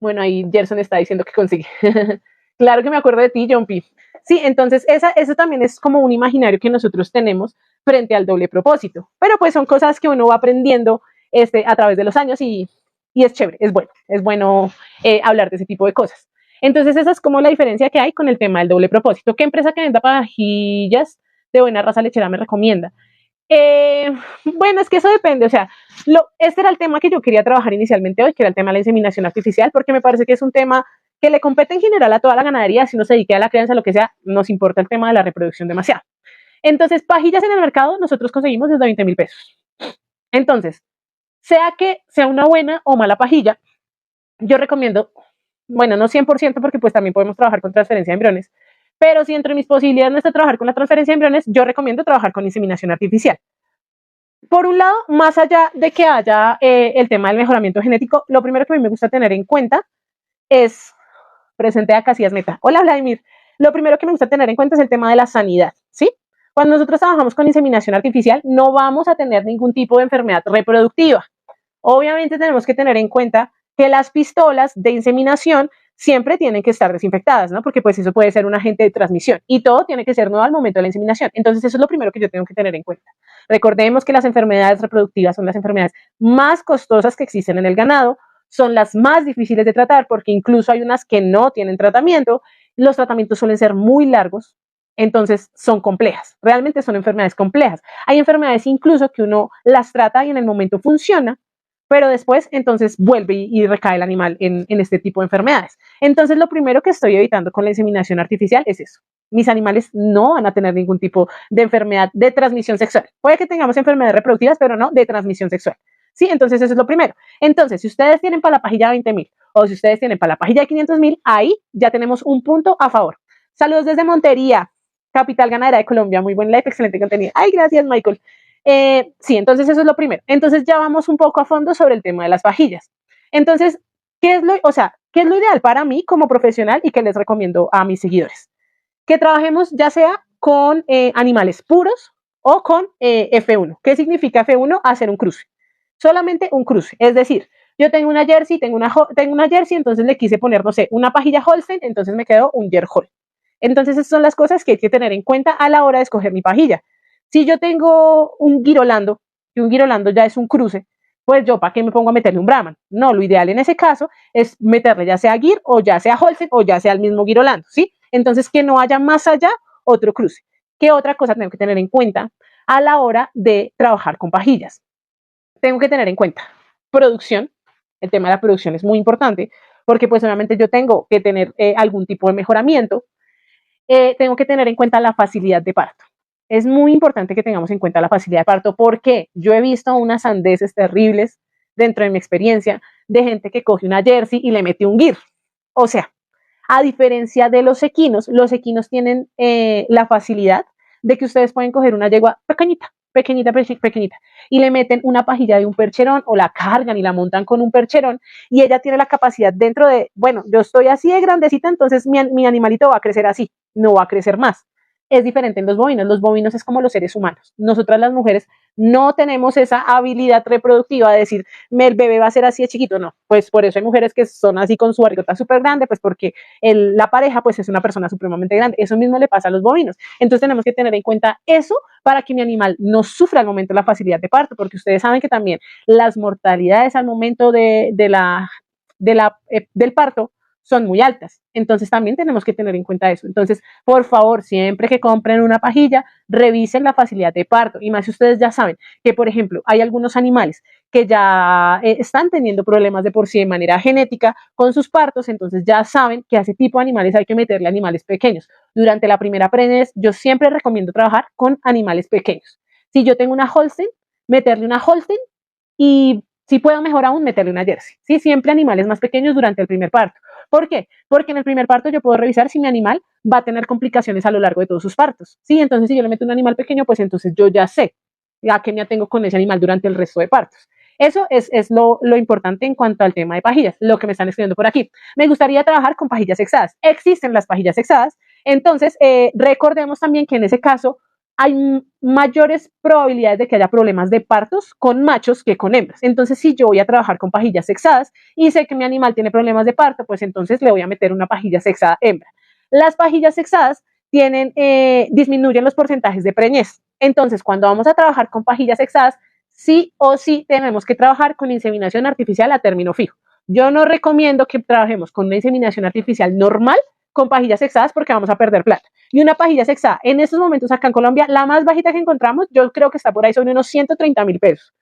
Bueno, ahí Gerson está diciendo que consigue. Claro que me acuerdo de ti, John P. Sí, entonces eso también es como un imaginario que nosotros tenemos frente al doble propósito. Pero pues son cosas que uno va aprendiendo a través de los años y es chévere, es bueno hablar de ese tipo de cosas. Entonces esa es como la diferencia que hay con el tema del doble propósito. ¿Qué empresa que venda pajillas de buena raza lechera me recomienda? Bueno, es que eso depende, o sea, este era el tema que yo quería trabajar inicialmente hoy, que era el tema de la inseminación artificial, porque me parece que es un tema que le compete en general a toda la ganadería, si uno se dedica a la crianza, lo que sea, nos importa el tema de la reproducción demasiado. Entonces, pajillas en el mercado nosotros conseguimos desde 20.000 pesos. Entonces, sea que sea una buena o mala pajilla, yo recomiendo, bueno, no 100% porque pues también podemos trabajar con transferencia de embriones, pero si entre mis posibilidades no está trabajar con la transferencia de embriones, yo recomiendo trabajar con inseminación artificial. Por un lado, más allá de que haya el tema del mejoramiento genético, lo primero que a mí me gusta tener en cuenta es, presente a Casillas Meta. Hola, Vladimir. Lo primero que me gusta tener en cuenta es el tema de la sanidad, ¿sí? Cuando nosotros trabajamos con inseminación artificial, no vamos a tener ningún tipo de enfermedad reproductiva. Obviamente tenemos que tener en cuenta que las pistolas de inseminación siempre tienen que estar desinfectadas, ¿no? Porque pues eso puede ser un agente de transmisión y todo tiene que ser nuevo al momento de la inseminación. Entonces eso es lo primero que yo tengo que tener en cuenta. Recordemos que las enfermedades reproductivas son las enfermedades más costosas que existen en el ganado, son las más difíciles de tratar porque incluso hay unas que no tienen tratamiento, los tratamientos suelen ser muy largos, entonces son complejas, realmente son enfermedades complejas. Hay enfermedades incluso que uno las trata y en el momento funciona, pero después entonces vuelve y recae el animal en este tipo de enfermedades. Entonces lo primero que estoy evitando con la inseminación artificial es eso. Mis animales no van a tener ningún tipo de enfermedad de transmisión sexual. Puede que tengamos enfermedades reproductivas, pero no de transmisión sexual. Sí, entonces eso es lo primero. Entonces, si ustedes tienen para la pajilla de 20.000 o si ustedes tienen para la pajilla de 500.000, ahí ya tenemos un punto a favor. Saludos desde Montería, capital ganadera de Colombia. Muy buen live, excelente contenido. Ay, gracias, Michael. Sí, entonces eso es lo primero. Entonces ya vamos un poco a fondo sobre el tema de las pajillas. Entonces, ¿qué es lo ideal para mí como profesional y que les recomiendo a mis seguidores? Que trabajemos ya sea con animales puros o con F1. ¿Qué significa F1? Hacer un cruce. Solamente un cruce. Es decir, yo tengo una Jersey, tengo una Jersey, entonces le quise poner, no sé, una pajilla Holstein, entonces me quedó un Yerhol. Entonces, esas son las cosas que hay que tener en cuenta a la hora de escoger mi pajilla. Si yo tengo un girolando, y un girolando ya es un cruce, pues yo, ¿para qué me pongo a meterle un Brahman? No, lo ideal en ese caso es meterle ya sea Gir o ya sea Holstein o ya sea el mismo girolando, ¿sí? Entonces, que no haya más allá otro cruce. ¿Qué otra cosa tengo que tener en cuenta a la hora de trabajar con pajillas? Tengo que tener en cuenta producción. El tema de la producción es muy importante porque pues obviamente yo tengo que tener algún tipo de mejoramiento. Tengo que tener en cuenta la facilidad de parto. Es muy importante que tengamos en cuenta la facilidad de parto porque yo he visto unas sandeces terribles dentro de mi experiencia de gente que coge una Jersey y le mete un Gir. O sea, a diferencia de los equinos tienen la facilidad de que ustedes pueden coger una yegua pequeñita, pequeñita, pequeñita, y le meten una pajilla de un percherón o la cargan y la montan con un percherón y ella tiene la capacidad dentro de, bueno, yo estoy así de grandecita, entonces mi animalito va a crecer así, no va a crecer más. Es diferente en los bovinos es como los seres humanos. Nosotras las mujeres no tenemos esa habilidad reproductiva de decir, el bebé va a ser así de chiquito, no, pues por eso hay mujeres que son así con su barrigota súper grande, pues porque la pareja pues es una persona supremamente grande, eso mismo le pasa a los bovinos, entonces tenemos que tener en cuenta eso para que mi animal no sufra al momento de la facilidad de parto, porque ustedes saben que también las mortalidades al momento del parto son muy altas. Entonces también tenemos que tener en cuenta eso. Entonces, por favor, siempre que compren una pajilla, revisen la facilidad de parto. Y más si ustedes ya saben que, por ejemplo, hay algunos animales que ya están teniendo problemas de por sí de manera genética con sus partos, entonces ya saben que a ese tipo de animales hay que meterle animales pequeños. Durante la primera preñez, yo siempre recomiendo trabajar con animales pequeños. Si yo tengo una Holstein, meterle una Holstein y Sí puedo mejor aún meterle una jersey. Sí, siempre animales más pequeños durante el primer parto. ¿Por qué? Porque en el primer parto yo puedo revisar si mi animal va a tener complicaciones a lo largo de todos sus partos. Sí, entonces si yo le meto un animal pequeño, pues entonces yo ya sé a qué me atengo con ese animal durante el resto de partos. Eso es lo importante en cuanto al tema de pajillas, lo que me están escribiendo por aquí. Me gustaría trabajar con pajillas sexadas. Existen las pajillas sexadas, entonces recordemos también que en ese caso hay mayores probabilidades de que haya problemas de partos con machos que con hembras. Entonces, si yo voy a trabajar con pajillas sexadas y sé que mi animal tiene problemas de parto, pues entonces le voy a meter una pajilla sexada hembra. Las pajillas sexadas disminuyen los porcentajes de preñez. Entonces, cuando vamos a trabajar con pajillas sexadas, sí o sí tenemos que trabajar con inseminación artificial a término fijo. Yo no recomiendo que trabajemos con una inseminación artificial normal con pajillas sexadas porque vamos a perder plata. Y una pajilla sexada, en estos momentos acá en Colombia, la más bajita que encontramos, yo creo que está por ahí sobre unos 130.000 pesos.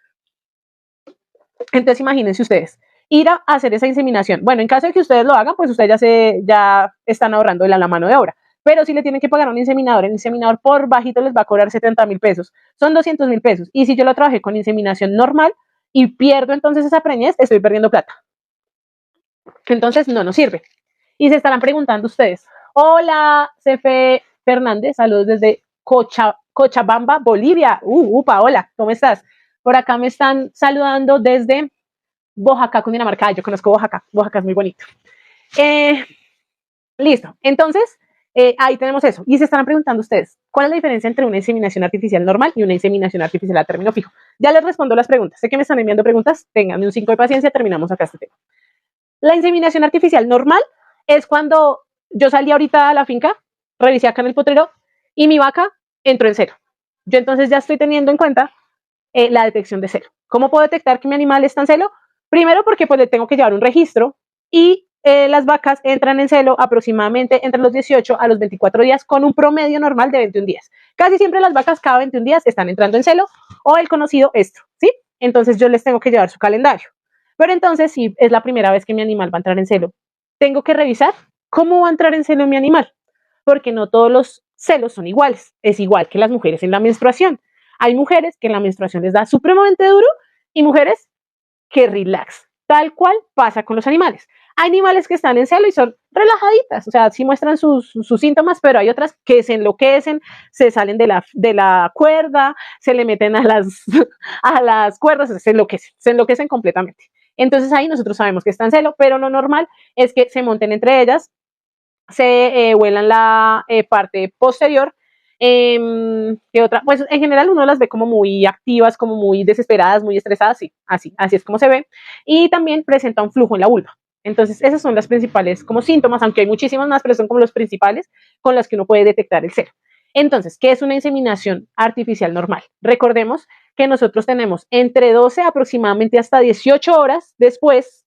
Entonces imagínense ustedes, ir a hacer esa inseminación. Bueno, en caso de que ustedes lo hagan, pues ustedes ya están ahorrando la mano de obra. Pero si le tienen que pagar a un inseminador, el inseminador por bajito les va a cobrar 70.000 pesos. Son 200.000 pesos. Y si yo lo trabajé con inseminación normal y pierdo entonces esa preñez, estoy perdiendo plata. Entonces no nos sirve. Y se estarán preguntando ustedes, hola, Cefe Fernández, saludos desde Cochabamba, Bolivia. Paola, ¿cómo estás? Por acá me están saludando desde Oaxaca, Cundinamarca. Yo conozco Oaxaca, Oaxaca es muy bonito. Listo, entonces ahí tenemos eso. Y se estarán preguntando ustedes, ¿cuál es la diferencia entre una inseminación artificial normal y una inseminación artificial a término fijo? Ya les respondo las preguntas. Sé que me están enviando preguntas, ténganme un 5 de paciencia, terminamos acá este tema. La inseminación artificial normal es cuando yo salí ahorita a la finca, revisé acá en el potrero y mi vaca entró en celo. Yo entonces ya estoy teniendo en cuenta la detección de celo. ¿Cómo puedo detectar que mi animal está en celo? Primero porque pues le tengo que llevar un registro y las vacas entran en celo aproximadamente entre los 18 a los 24 días con un promedio normal de 21 días. Casi siempre las vacas cada 21 días están entrando en celo o el conocido estro, ¿sí? Entonces yo les tengo que llevar su calendario. Pero entonces, si es la primera vez que mi animal va a entrar en celo, tengo que revisar cómo va a entrar en celo mi animal, porque no todos los celos son iguales. Es igual que las mujeres en la menstruación. Hay mujeres que en la menstruación les da supremamente duro y mujeres que relax. Tal cual pasa con los animales. Hay animales que están en celo y son relajaditas, o sea, sí muestran sus síntomas, pero hay otras que se enloquecen, se salen de la cuerda, se le meten a las cuerdas, se enloquecen completamente. Entonces ahí nosotros sabemos que está en celo, pero lo normal es que se monten entre ellas, se huelan la parte posterior. ¿Qué otra? Pues en general uno las ve como muy activas, como muy desesperadas, muy estresadas, sí, así es como se ve. Y también presenta un flujo en la vulva. Entonces, esas son las principales como síntomas, aunque hay muchísimas más, pero son como los principales con las que uno puede detectar el celo. Entonces, ¿qué es una inseminación artificial normal? Recordemos que nosotros tenemos entre 12 aproximadamente hasta 18 horas después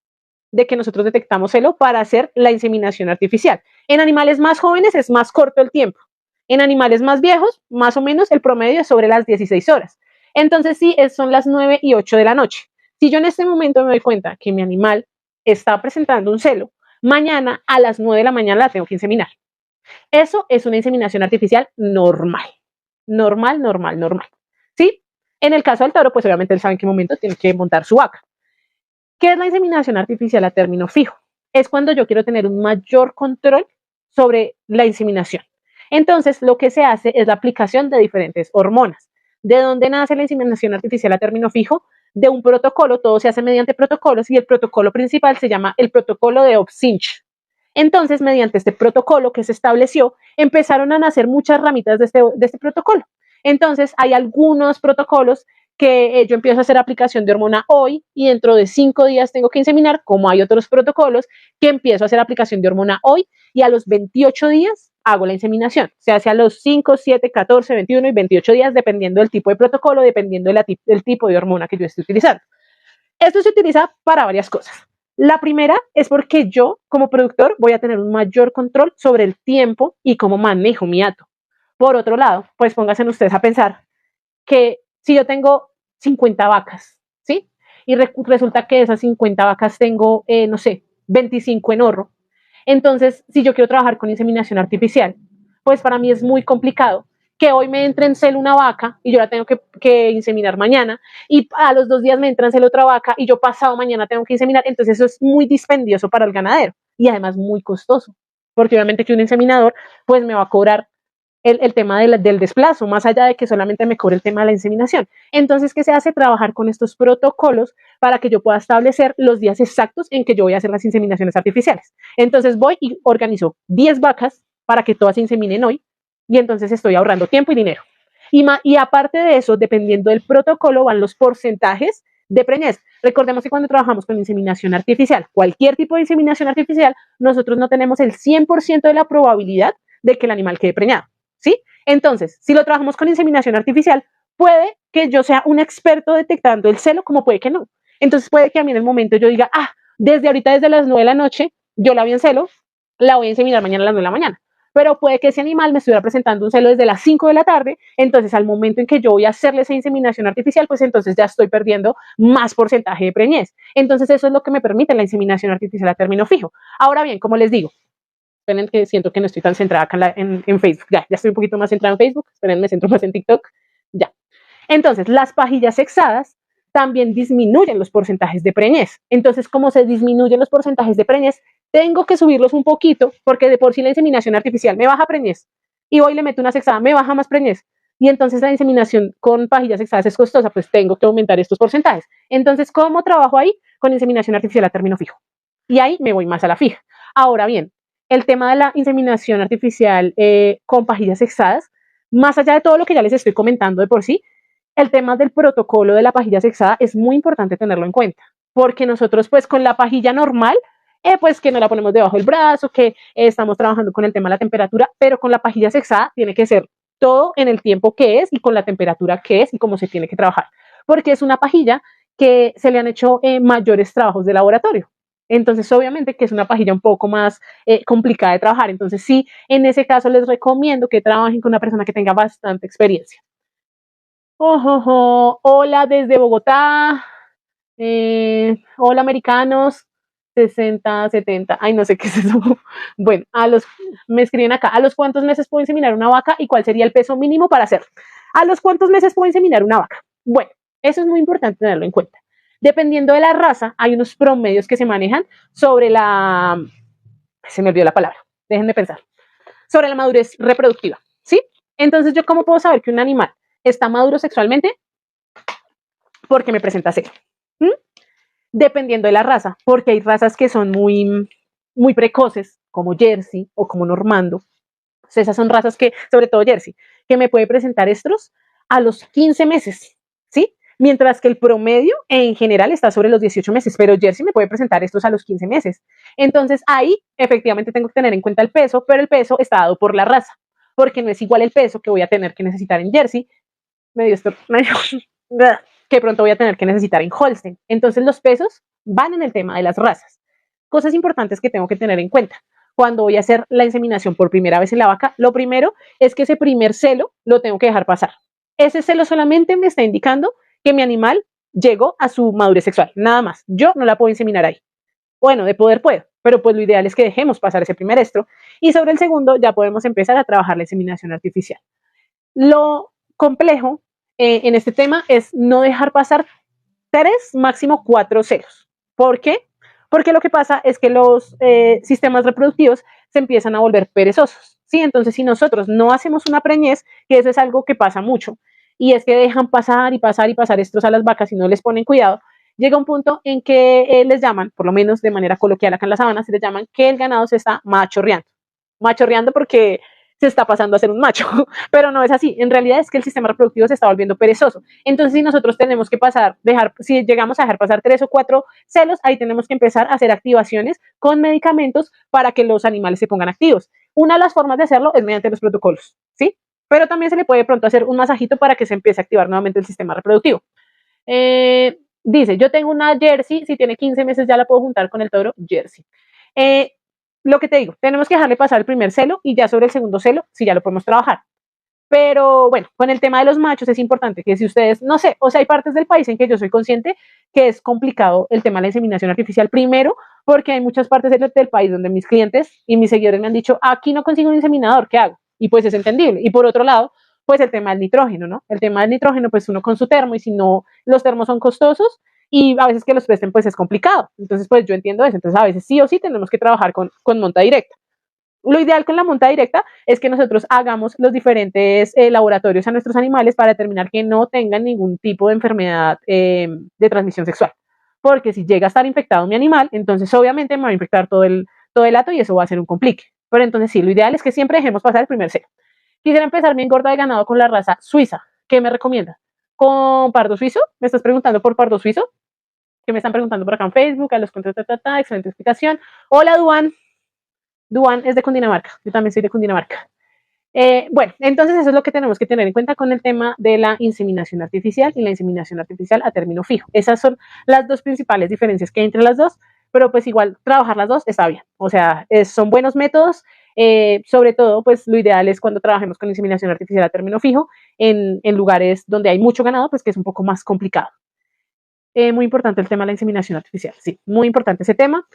de que nosotros detectamos celo para hacer la inseminación artificial. En animales más jóvenes es más corto el tiempo. En animales más viejos, más o menos el promedio es sobre las 16 horas. Entonces, sí, son las 9 y 8 de la noche. Si yo en este momento me doy cuenta que mi animal está presentando un celo, mañana a las 9 de la mañana la tengo que inseminar. Eso es una inseminación artificial normal. Normal. ¿Sí? En el caso del toro, pues obviamente él sabe en qué momento tiene que montar su vaca. ¿Qué es la inseminación artificial a término fijo? Es cuando yo quiero tener un mayor control sobre la inseminación. Entonces, lo que se hace es la aplicación de diferentes hormonas. ¿De dónde nace la inseminación artificial a término fijo? De un protocolo, todo se hace mediante protocolos y el protocolo principal se llama el protocolo de Opsinch. Entonces, mediante este protocolo que se estableció, empezaron a nacer muchas ramitas de este protocolo. Entonces, hay algunos protocolos que yo empiezo a hacer aplicación de hormona hoy y dentro de 5 días tengo que inseminar, como hay otros protocolos que empiezo a hacer aplicación de hormona hoy y a los 28 días hago la inseminación. Se hace a los 5, 7, 14, 21 y 28 días, dependiendo del tipo de protocolo, dependiendo del tipo de hormona que yo esté utilizando. Esto se utiliza para varias cosas. La primera es porque yo, como productor, voy a tener un mayor control sobre el tiempo y cómo manejo mi hato. Por otro lado, pues pónganse ustedes a pensar que si yo tengo 50 vacas, ¿sí? Y resulta que de esas 50 vacas tengo, no sé, 25 en horro. Entonces, si yo quiero trabajar con inseminación artificial, pues para mí es muy complicado que hoy me entre en celo una vaca y yo la tengo que inseminar mañana, y a los 2 días me entra en celo otra vaca y yo pasado mañana tengo que inseminar. Entonces eso es muy dispendioso para el ganadero y además muy costoso, porque obviamente que un inseminador pues me va a cobrar el tema del desplazo, más allá de que solamente me cobre el tema de la inseminación. Entonces, ¿qué se hace? Trabajar con estos protocolos para que yo pueda establecer los días exactos en que yo voy a hacer las inseminaciones artificiales. Entonces voy y organizo 10 vacas para que todas se inseminen hoy, y entonces estoy ahorrando tiempo y dinero. Y aparte de eso, dependiendo del protocolo, van los porcentajes de preñez. Recordemos que cuando trabajamos con inseminación artificial, cualquier tipo de inseminación artificial, nosotros no tenemos el 100% de la probabilidad de que el animal quede preñado. ¿Sí? Entonces, si lo trabajamos con inseminación artificial, puede que yo sea un experto detectando el celo, como puede que no. Entonces puede que a mí en el momento yo diga, desde ahorita, desde las 9 de la noche, yo la vi en celo, la voy a inseminar mañana a las 9 de la mañana. Pero puede que ese animal me estuviera presentando un celo desde las 5 de la tarde, entonces al momento en que yo voy a hacerle esa inseminación artificial, pues entonces ya estoy perdiendo más porcentaje de preñez. Entonces eso es lo que me permite la inseminación artificial a término fijo. Ahora bien, como les digo, esperen que siento que no estoy tan centrada acá en Facebook. Ya estoy un poquito más centrada en Facebook. Esperen, me centro más en TikTok. Ya. Entonces, las pajillas sexadas también disminuyen los porcentajes de preñez. Entonces, como se disminuyen los porcentajes de preñez, tengo que subirlos un poquito, porque de por sí la inseminación artificial me baja preñez. Y voy y le meto una sexada, me baja más preñez. Y entonces la inseminación con pajillas sexadas es costosa, pues tengo que aumentar estos porcentajes. Entonces, ¿cómo trabajo ahí? Con inseminación artificial a término fijo. Y ahí me voy más a la fija. Ahora bien, el tema de la inseminación artificial con pajillas sexadas, más allá de todo lo que ya les estoy comentando de por sí, el tema del protocolo de la pajilla sexada es muy importante tenerlo en cuenta, porque nosotros pues con la pajilla normal, pues que no la ponemos debajo del brazo, que estamos trabajando con el tema de la temperatura, pero con la pajilla sexada tiene que ser todo en el tiempo que es y con la temperatura que es y cómo se tiene que trabajar, porque es una pajilla que se le han hecho mayores trabajos de laboratorio. Entonces, obviamente que es una pajilla un poco más complicada de trabajar. Entonces, sí, en ese caso les recomiendo que trabajen con una persona que tenga bastante experiencia. Hola desde Bogotá. Hola americanos. 60, 70. Ay, no sé qué es eso. Bueno, me escriben acá. ¿A los cuántos meses puedo inseminar una vaca y cuál sería el peso mínimo para hacerlo? ¿A los cuántos meses puedo inseminar una vaca? Bueno, eso es muy importante tenerlo en cuenta. Dependiendo de la raza, hay unos promedios que se manejan sobre se me olvidó la palabra, déjenme pensar, sobre la madurez reproductiva, ¿sí? Entonces, ¿yo cómo puedo saber que un animal está maduro sexualmente? Porque me presenta celo. ¿Mm? Dependiendo de la raza, porque hay razas que son muy precoces, como Jersey o como Normando. Entonces, esas son razas que, sobre todo Jersey, que me puede presentar estros a los 15 meses, ¿sí? Mientras que el promedio en general está sobre los 18 meses, pero Jersey me puede presentar estos a los 15 meses. Entonces ahí efectivamente tengo que tener en cuenta el peso, pero el peso está dado por la raza, porque no es igual el peso que voy a tener que necesitar en Jersey, que pronto voy a tener que necesitar en Holstein. Entonces los pesos van en el tema de las razas. Cosas importantes que tengo que tener en cuenta. Cuando voy a hacer la inseminación por primera vez en la vaca, lo primero es que ese primer celo lo tengo que dejar pasar. Ese celo solamente me está indicando que mi animal llegó a su madurez sexual, nada más. Yo no la puedo inseminar ahí. Bueno, de poder puedo, pero pues lo ideal es que dejemos pasar ese primer estro y sobre el segundo ya podemos empezar a trabajar la inseminación artificial. Lo complejo en este tema es no dejar pasar 3, máximo 4 celos. ¿Por qué? Porque lo que pasa es que los sistemas reproductivos se empiezan a volver perezosos, ¿sí? Entonces, si nosotros no hacemos una preñez, que eso es algo que pasa mucho, y es que dejan pasar y pasar y pasar estos a las vacas y no les ponen cuidado, llega un punto en que les llaman, por lo menos de manera coloquial acá en las sabanas, se les llaman que el ganado se está machorreando. Machorreando porque se está pasando a ser un macho, pero no es así. En realidad es que el sistema reproductivo se está volviendo perezoso. Entonces, si nosotros tenemos que si llegamos a dejar pasar 3 o 4 celos, ahí tenemos que empezar a hacer activaciones con medicamentos para que los animales se pongan activos. Una de las formas de hacerlo es mediante los protocolos, ¿sí? Pero también se le puede pronto hacer un masajito para que se empiece a activar nuevamente el sistema reproductivo. Dice, yo tengo una Jersey, si tiene 15 meses ya la puedo juntar con el toro Jersey. Lo que te digo, tenemos que dejarle pasar el primer celo y ya sobre el segundo celo, si ya lo podemos trabajar. Pero bueno, con el tema de los machos es importante que si ustedes, no sé, o sea, hay partes del país en que yo soy consciente que es complicado el tema de la inseminación artificial. Primero, porque hay muchas partes del país donde mis clientes y mis seguidores me han dicho, aquí no consigo un inseminador, ¿qué hago? Y pues es entendible. Y por otro lado, pues el tema del nitrógeno, ¿no? El tema del nitrógeno, pues uno con su termo, y si no, los termos son costosos y a veces que los presten, pues es complicado. Entonces, pues yo entiendo eso. Entonces, a veces sí o sí tenemos que trabajar con monta directa. Lo ideal con la monta directa es que nosotros hagamos los diferentes laboratorios a nuestros animales para determinar que no tengan ningún tipo de enfermedad de transmisión sexual. Porque si llega a estar infectado mi animal, entonces obviamente me va a infectar todo el hato y eso va a ser un complique. Pero entonces sí, lo ideal es que siempre dejemos pasar el primer cero. Quisiera empezar mi engorda de ganado con la raza suiza. ¿Qué me recomienda? ¿Con pardo suizo? ¿Me estás preguntando por pardo suizo? Que me están preguntando por acá en Facebook, a los contratos, excelente explicación. Hola, Duan. Duan es de Cundinamarca. Yo también soy de Cundinamarca. Bueno, entonces eso es lo que tenemos que tener en cuenta con el tema de la inseminación artificial y la inseminación artificial a término fijo. Esas son las dos principales diferencias que hay entre las dos, pero pues igual trabajar las dos está bien. O sea, son buenos métodos. Sobre todo, pues lo ideal es cuando trabajemos con inseminación artificial a término fijo en lugares donde hay mucho ganado, pues que es un poco más complicado. Muy importante el tema de la inseminación artificial, sí, muy importante ese tema.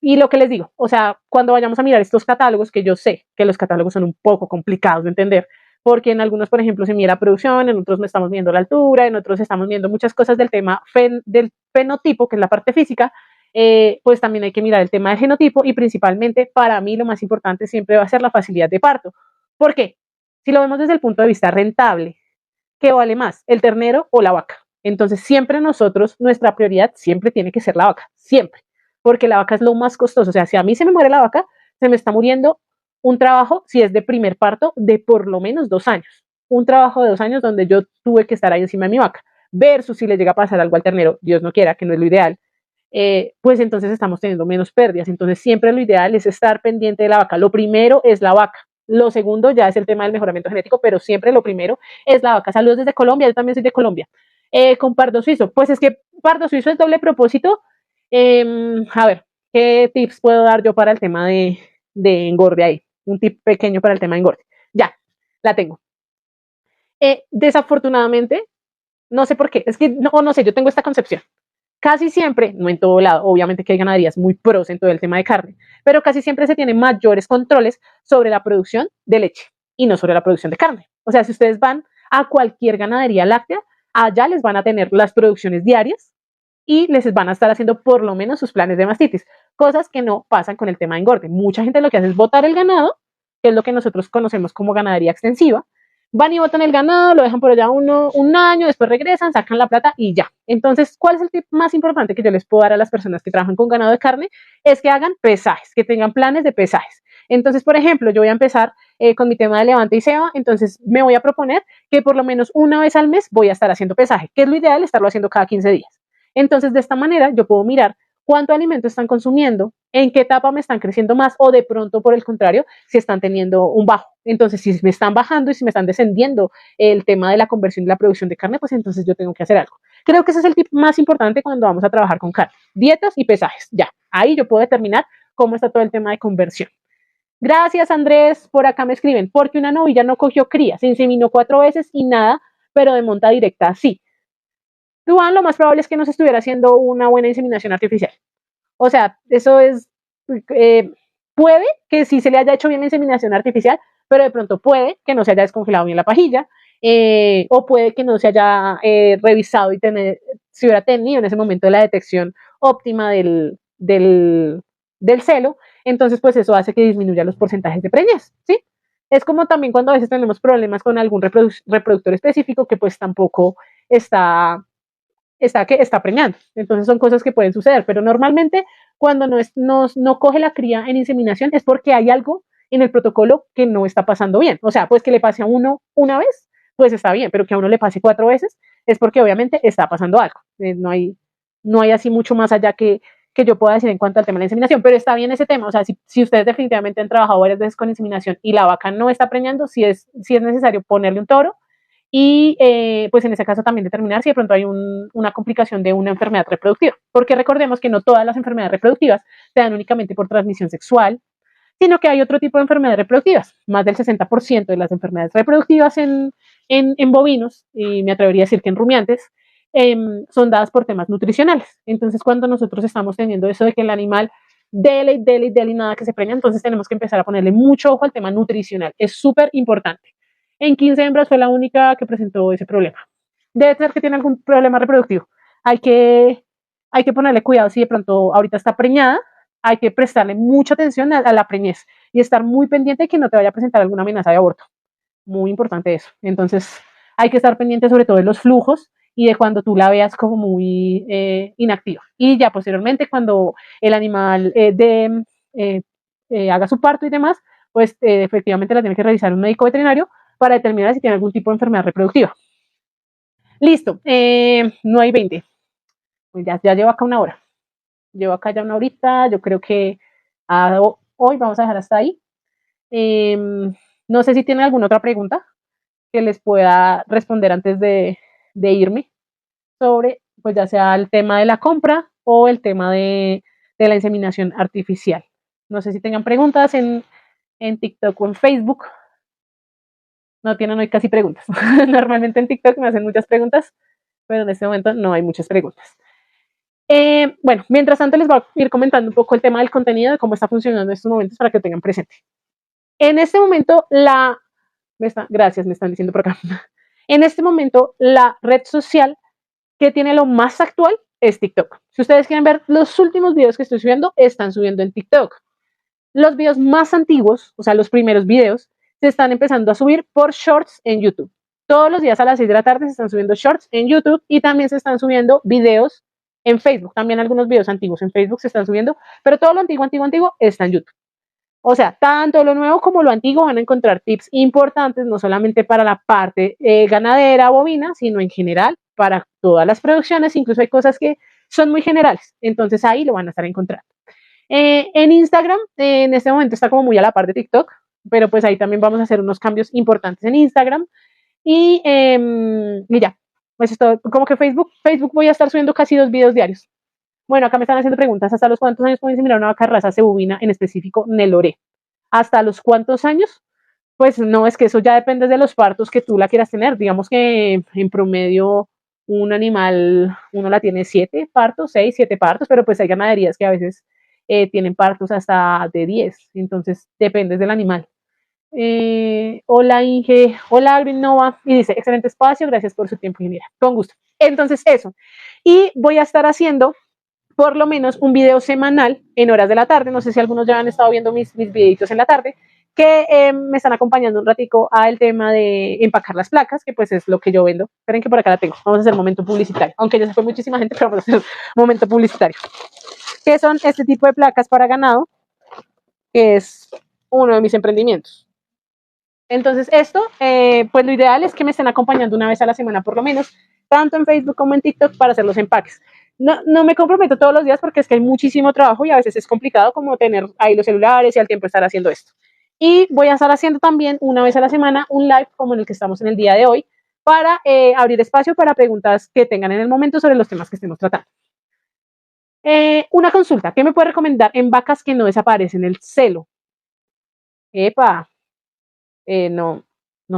Y lo que les digo, o sea, cuando vayamos a mirar estos catálogos, que yo sé que los catálogos son un poco complicados de entender, porque en algunos, por ejemplo, se mira la producción, en otros no estamos viendo la altura, en otros estamos viendo muchas cosas del tema del fenotipo, que es la parte física, pues también hay que mirar el tema del genotipo y principalmente para mí lo más importante siempre va a ser la facilidad de parto. ¿Por qué? Si lo vemos desde el punto de vista rentable, ¿qué vale más, el ternero o la vaca? Entonces siempre nosotros, nuestra prioridad siempre tiene que ser la vaca, siempre, porque la vaca es lo más costoso. O sea, si a mí se me muere la vaca, se me está muriendo un trabajo, si es de primer parto, de por lo menos 2 años. Un trabajo de 2 años donde yo tuve que estar ahí encima de mi vaca, versus si le llega a pasar algo al ternero, Dios no quiera, que no es lo ideal, pues entonces estamos teniendo menos pérdidas. Entonces siempre lo ideal es estar pendiente de la vaca. Lo primero es la vaca. Lo segundo ya es el tema del mejoramiento genético, pero siempre lo primero es la vaca. Saludos desde Colombia, yo también soy de Colombia. Con pardo suizo, pues es que pardo suizo es doble propósito. A ver, ¿qué tips puedo dar yo para el tema de engorde ahí? Un tip pequeño para el tema de engorde. Ya, la tengo. Desafortunadamente, no sé por qué, es que no sé, yo tengo esta concepción. Casi siempre, no en todo lado, obviamente que hay ganaderías muy pros en todo el tema de carne, pero casi siempre se tienen mayores controles sobre la producción de leche y no sobre la producción de carne. O sea, si ustedes van a cualquier ganadería láctea, allá les van a tener las producciones diarias y les van a estar haciendo por lo menos sus planes de mastitis, cosas que no pasan con el tema de engorde. Mucha gente lo que hace es botar el ganado, que es lo que nosotros conocemos como ganadería extensiva, van y botan el ganado, lo dejan por allá un año, después regresan, sacan la plata y ya. Entonces, ¿cuál es el tip más importante que yo les puedo dar a las personas que trabajan con ganado de carne? Es que hagan pesajes, que tengan planes de pesajes. Entonces, por ejemplo, yo voy a empezar con mi tema de levante y ceba, entonces me voy a proponer que por lo menos una vez al mes voy a estar haciendo pesaje, que es lo ideal estarlo haciendo cada 15 días. Entonces, de esta manera yo puedo mirar cuánto alimento están consumiendo, en qué etapa me están creciendo más o de pronto, por el contrario, si están teniendo un bajo. Entonces, si me están bajando y si me están descendiendo el tema de la conversión y la producción de carne, pues entonces yo tengo que hacer algo. Creo que ese es el tip más importante cuando vamos a trabajar con carne. Dietas y pesajes. Ya, ahí yo puedo determinar cómo está todo el tema de conversión. Gracias, Andrés. Por acá me escriben, porque una novilla no cogió cría, se inseminó 4 veces y nada, pero de monta directa sí. Duan, lo más probable es que no se estuviera haciendo una buena inseminación artificial. O sea, eso es, eh, puede que sí se le haya hecho bien la inseminación artificial, pero de pronto puede que no se haya descongelado bien la pajilla, o puede que no se haya revisado y si hubiera tenido en ese momento la detección óptima del celo, entonces pues eso hace que disminuya los porcentajes de preñez, ¿sí? Es como también cuando a veces tenemos problemas con algún reproductor específico que pues tampoco está preñando. Entonces son cosas que pueden suceder, pero normalmente cuando no coge la cría en inseminación es porque hay algo en el protocolo que no está pasando bien. O sea, pues que le pase a uno una vez, pues está bien, pero que a uno le pase 4 veces es porque obviamente está pasando algo. No hay así mucho más allá que yo pueda decir en cuanto al tema de la inseminación, pero está bien ese tema. O sea, si ustedes definitivamente han trabajado varias veces con inseminación y la vaca no está preñando, si es necesario ponerle un toro, y pues en ese caso también determinar si de pronto hay una complicación de una enfermedad reproductiva, porque recordemos que no todas las enfermedades reproductivas se dan únicamente por transmisión sexual, sino que hay otro tipo de enfermedades reproductivas. Más del 60% de las enfermedades reproductivas en bovinos, y me atrevería a decir que en rumiantes, son dadas por temas nutricionales. Entonces, cuando nosotros estamos teniendo eso de que el animal dele y nada que se preña, entonces tenemos que empezar a ponerle mucho ojo al tema nutricional. Es súper importante. en 15 hembras fue la única que presentó ese problema. Debe ser que tiene algún problema reproductivo. Hay que, hay que ponerle cuidado si de pronto ahorita está preñada, hay que prestarle mucha atención a la preñez y estar muy pendiente de que no te vaya a presentar alguna amenaza de aborto. Muy importante eso. Entonces, hay que estar pendiente sobre todo de los flujos y de cuando tú la veas como muy inactiva. Y ya posteriormente, cuando el animal haga su parto y demás, pues efectivamente la tiene que revisar un médico veterinario para determinar si tiene algún tipo de enfermedad reproductiva. Listo, 9:20. Pues ya llevo acá una hora. Llevo acá ya una horita. Yo creo que hoy vamos a dejar hasta ahí. No sé si tienen alguna otra pregunta que les pueda responder antes de irme sobre, pues ya sea el tema de la compra o el tema de la inseminación artificial. No sé si tengan preguntas en TikTok o en Facebook. No tienen hoy casi preguntas. Normalmente en TikTok me hacen muchas preguntas, pero en este momento no hay muchas preguntas. Bueno, mientras tanto les voy a ir comentando un poco el tema del contenido, de cómo está funcionando en estos momentos para que tengan presente. En este momento, gracias, me están diciendo por acá. En este momento, la red social que tiene lo más actual es TikTok. Si ustedes quieren ver los últimos videos que estoy subiendo, están subiendo en TikTok. Los videos más antiguos, o sea, los primeros videos, se están empezando a subir por shorts en YouTube. Todos los días a las 6 de la tarde se están subiendo shorts en YouTube y también se están subiendo videos en Facebook. También algunos videos antiguos en Facebook se están subiendo, pero todo lo antiguo está en YouTube. O sea, tanto lo nuevo como lo antiguo van a encontrar tips importantes, no solamente para la parte ganadera, bovina, sino en general para todas las producciones. Incluso hay cosas que son muy generales. Entonces ahí lo van a estar encontrando. En Instagram, en este momento está como muy a la par de TikTok, pero pues ahí también vamos a hacer unos cambios importantes en Instagram. Y ya, pues esto, como que Facebook voy a estar subiendo casi 2 videos diarios. Bueno, acá me están haciendo preguntas. ¿Hasta los cuántos años pueden inseminar una vaca raza cebovina, en específico Nelore? ¿Hasta los cuántos años? Pues no, es que eso ya depende de los partos que tú la quieras tener. Digamos que en promedio un animal, uno la tiene 7 partos, 6, 7 partos, pero pues hay ganaderías que a veces tienen partos hasta de 10. Entonces depende del animal. Hola Inge, hola Agrinova, y dice, excelente espacio, gracias por su tiempo, ingeniera. Con gusto. Entonces eso. Y voy a estar haciendo por lo menos un video semanal en horas de la tarde. No sé si algunos ya han estado viendo mis videitos en la tarde, que me están acompañando un ratico al tema de empacar las placas, que pues es lo que yo vendo. Esperen que por acá la tengo. Vamos a hacer momento publicitario. Aunque ya se fue muchísima gente, pero vamos a hacer momento publicitario. Que son este tipo de placas para ganado, que es uno de mis emprendimientos. Entonces esto, pues lo ideal es que me estén acompañando una vez a la semana por lo menos, tanto en Facebook como en TikTok para hacer los empaques. No me comprometo todos los días porque es que hay muchísimo trabajo y a veces es complicado como tener ahí los celulares y al tiempo estar haciendo esto. Y voy a estar haciendo también una vez a la semana un live como en el que estamos en el día de hoy para abrir espacio para preguntas que tengan en el momento sobre los temas que estemos tratando. Una consulta, ¿qué me puede recomendar en vacas que no desaparecen el celo? Epa, no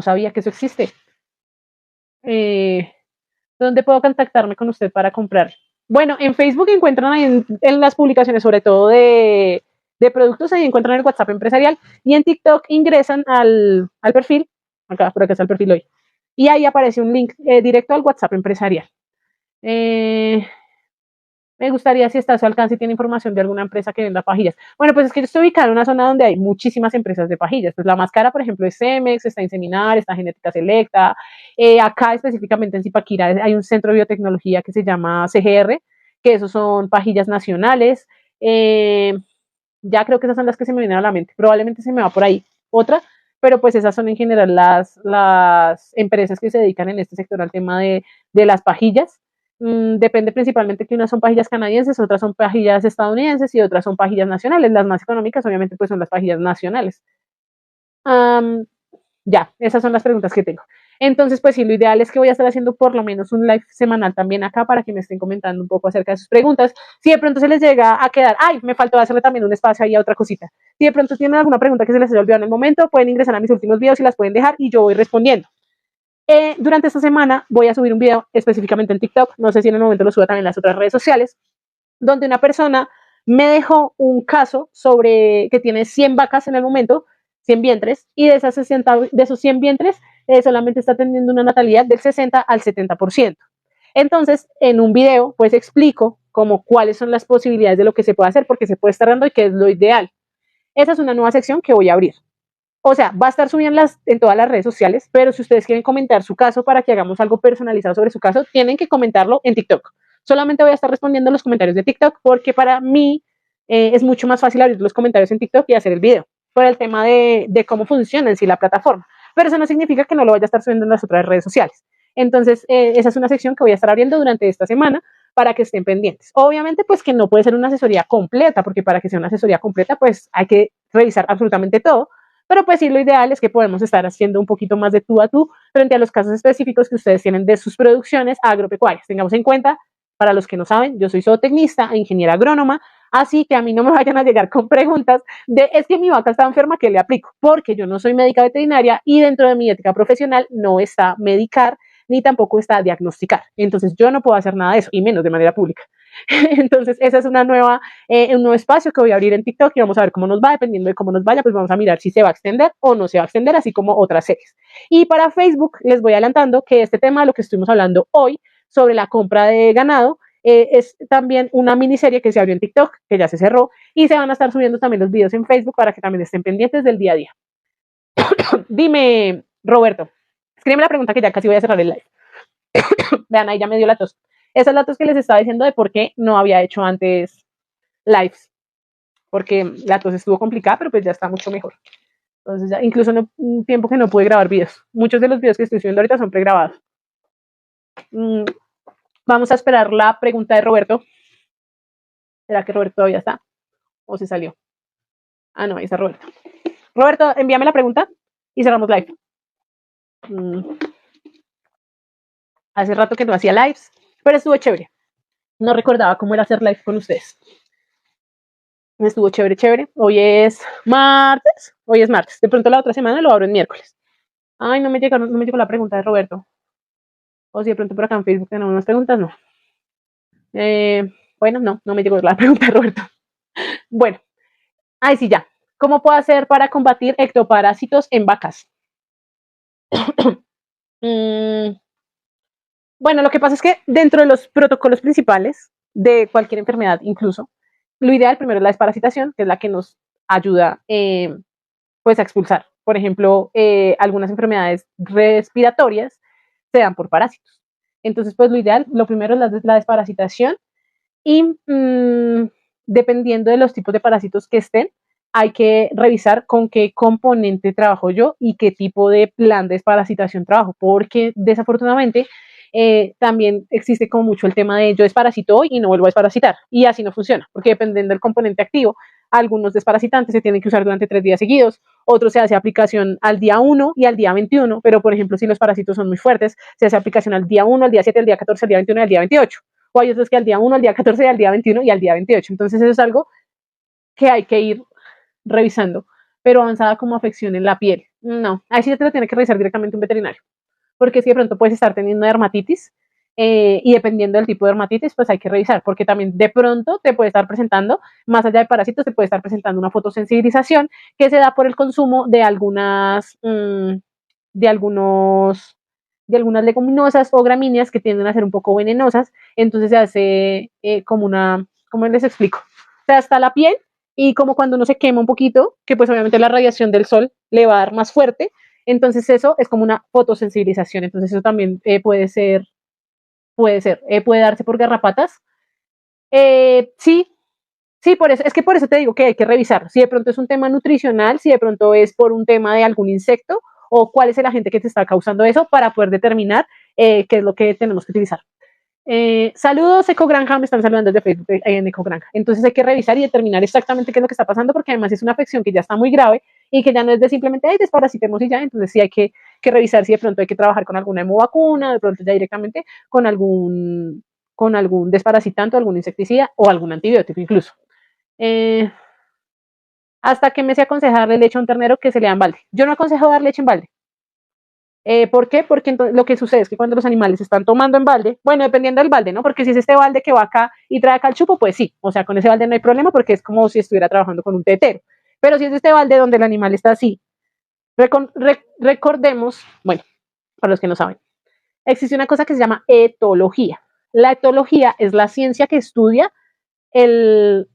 sabía que eso existe. ¿Dónde puedo contactarme con usted para comprar? Bueno, en Facebook encuentran ahí en las publicaciones, sobre todo de productos, ahí encuentran el WhatsApp empresarial y en TikTok ingresan al perfil, por acá está el perfil hoy, y ahí aparece un link directo al WhatsApp empresarial. Me gustaría si está a su alcance y tiene información de alguna empresa que venda pajillas. Bueno, pues es que yo estoy ubicada en una zona donde hay muchísimas empresas de pajillas. Pues la más cara, por ejemplo, es Cemex, está Inseminar, está Genética Selecta. Acá específicamente en Zipaquirá hay un centro de biotecnología que se llama CGR, que esos son pajillas nacionales. Ya creo que esas son las que se me vienen a la mente. Probablemente se me va por ahí otra, pero pues esas son en general las empresas que se dedican en este sector al tema de las pajillas. Depende principalmente que unas son pajillas canadienses, otras son pajillas estadounidenses y otras son pajillas nacionales. Las más económicas obviamente pues son las pajillas nacionales. Ya, esas son las preguntas que tengo. Entonces, pues sí, lo ideal es que voy a estar haciendo por lo menos un live semanal también acá para que me estén comentando un poco acerca de sus preguntas. Si de pronto se les llega a quedar, ay, me faltó hacerle también un espacio ahí a otra cosita. Si de pronto tienen alguna pregunta que se les haya olvidado en el momento, pueden ingresar a mis últimos videos y las pueden dejar y yo voy respondiendo. Durante esta semana voy a subir un video específicamente en TikTok, no sé si en el momento lo suba también en las otras redes sociales, donde una persona me dejó un caso sobre que tiene 100 vacas en el momento, 100 vientres, y de esos 100 vientres solamente está teniendo una natalidad del 60 al 70%. Entonces, en un video, pues explico como cuáles son las posibilidades de lo que se puede hacer, porque se puede estar dando y qué es lo ideal. Esa es una nueva sección que voy a abrir. O sea, va a estar subiendo en todas las redes sociales, pero si ustedes quieren comentar su caso para que hagamos algo personalizado sobre su caso, tienen que comentarlo en TikTok. Solamente voy a estar respondiendo los comentarios de TikTok porque para mí es mucho más fácil abrir los comentarios en TikTok y hacer el video por el tema de cómo funciona en sí la plataforma. Pero eso no significa que no lo vaya a estar subiendo en las otras redes sociales. Entonces, esa es una sección que voy a estar abriendo durante esta semana para que estén pendientes. Obviamente, pues que no puede ser una asesoría completa, porque para que sea una asesoría completa, pues hay que revisar absolutamente todo. Pero pues sí, lo ideal es que podemos estar haciendo un poquito más de tú a tú frente a los casos específicos que ustedes tienen de sus producciones agropecuarias. Tengamos en cuenta, para los que no saben, yo soy zootecnista e ingeniera agrónoma, así que a mí no me vayan a llegar con preguntas de es que mi vaca está enferma, ¿qué le aplico? Porque yo no soy médica veterinaria y dentro de mi ética profesional no está medicar ni tampoco está diagnosticar. Entonces yo no puedo hacer nada de eso, y menos de manera pública. Entonces esa es un nuevo espacio que voy a abrir en TikTok y vamos a ver cómo nos va, dependiendo de cómo nos vaya, pues vamos a mirar si se va a extender o no se va a extender, así como otras series. Y para Facebook les voy adelantando que este tema, lo que estuvimos hablando hoy sobre la compra de ganado, es también una miniserie que se abrió en TikTok, que ya se cerró, y se van a estar subiendo también los videos en Facebook para que también estén pendientes del día a día. Dime, Roberto, escríbeme la pregunta que ya casi voy a cerrar el live. Vean, ahí ya me dio la tos. Esa es la tos que les estaba diciendo de por qué no había hecho antes lives, porque la tos estuvo complicada, pero pues ya está mucho mejor. Entonces ya, incluso un tiempo que no pude grabar videos. Muchos de los videos que estoy subiendo ahorita son pregrabados. Vamos a esperar la pregunta de Roberto. ¿Será que Roberto todavía está? ¿O se salió? Ah, no, ahí está Roberto. Roberto, envíame la pregunta y cerramos live. Hace rato que no hacía lives, pero estuvo chévere. No recordaba cómo era hacer live con ustedes. Estuvo chévere, chévere. Hoy es martes. De pronto la otra semana lo abro en miércoles. Ay, no me llegó la pregunta de Roberto. O si de pronto por acá en Facebook tenemos unas preguntas, no. Bueno, no me llegó la pregunta de Roberto. Bueno, ahí sí ya. ¿Cómo puedo hacer para combatir ectoparásitos en vacas? Bueno, lo que pasa es que dentro de los protocolos principales de cualquier enfermedad, incluso, lo ideal primero es la desparasitación, que es la que nos ayuda pues a expulsar. Por ejemplo, algunas enfermedades respiratorias se dan por parásitos. Entonces, pues lo ideal, lo primero es la desparasitación y dependiendo de los tipos de parásitos que estén, hay que revisar con qué componente trabajo yo y qué tipo de plan de desparasitación trabajo, porque desafortunadamente también existe como mucho el tema de yo desparasito hoy y no vuelvo a desparasitar, y así no funciona, porque dependiendo del componente activo, algunos desparasitantes se tienen que usar durante 3 días seguidos, otros se hace aplicación al día 1 y al día 21, pero por ejemplo si los parásitos son muy fuertes, se hace aplicación al día 1, al día 7, al día 14, al día 21 y al día 28, o hay otros que al día 1, al día 14, al día 21 y al día 28, entonces eso es algo que hay que ir revisando, pero avanzada como afección en la piel, no, ahí sí te lo tiene que revisar directamente un veterinario, porque si de pronto puedes estar teniendo dermatitis y dependiendo del tipo de dermatitis, pues hay que revisar, porque también de pronto te puede estar presentando, más allá de parásitos, te puede estar presentando una fotosensibilización que se da por el consumo de algunas leguminosas o gramíneas que tienden a ser un poco venenosas, entonces se hace como ¿cómo les explico? O sea, hasta la piel y como cuando uno se quema un poquito, que pues obviamente la radiación del sol le va a dar más fuerte, entonces eso es como una fotosensibilización, entonces eso también puede darse por garrapatas. Sí, sí, por eso te digo que hay que revisar si de pronto es un tema nutricional, si de pronto es por un tema de algún insecto o cuál es el agente que te está causando eso para poder determinar qué es lo que tenemos que utilizar. Saludos, Ecogranja, me están saludando desde Facebook en Ecogranja. Entonces hay que revisar y determinar exactamente qué es lo que está pasando, porque además es una afección que ya está muy grave y que ya no es de simplemente, ay, desparasitemos y ya. Entonces sí hay que revisar si de pronto hay que trabajar con alguna hemovacuna, de pronto ya directamente con algún desparasitante, algún insecticida o algún antibiótico incluso. ¿Hasta qué mes se aconseja darle leche a un ternero que se le da en balde? Yo no aconsejo dar leche en balde. ¿Por qué? Porque entonces, lo que sucede es que cuando los animales están tomando en balde, bueno, dependiendo del balde, ¿no? Porque si es este balde que va acá y trae acá el chupo, pues sí, o sea, con ese balde no hay problema porque es como si estuviera trabajando con un tetero. Pero si es este balde donde el animal está así, recordemos, bueno, para los que no saben. Existe una cosa que se llama etología. La etología es la ciencia que estudia el,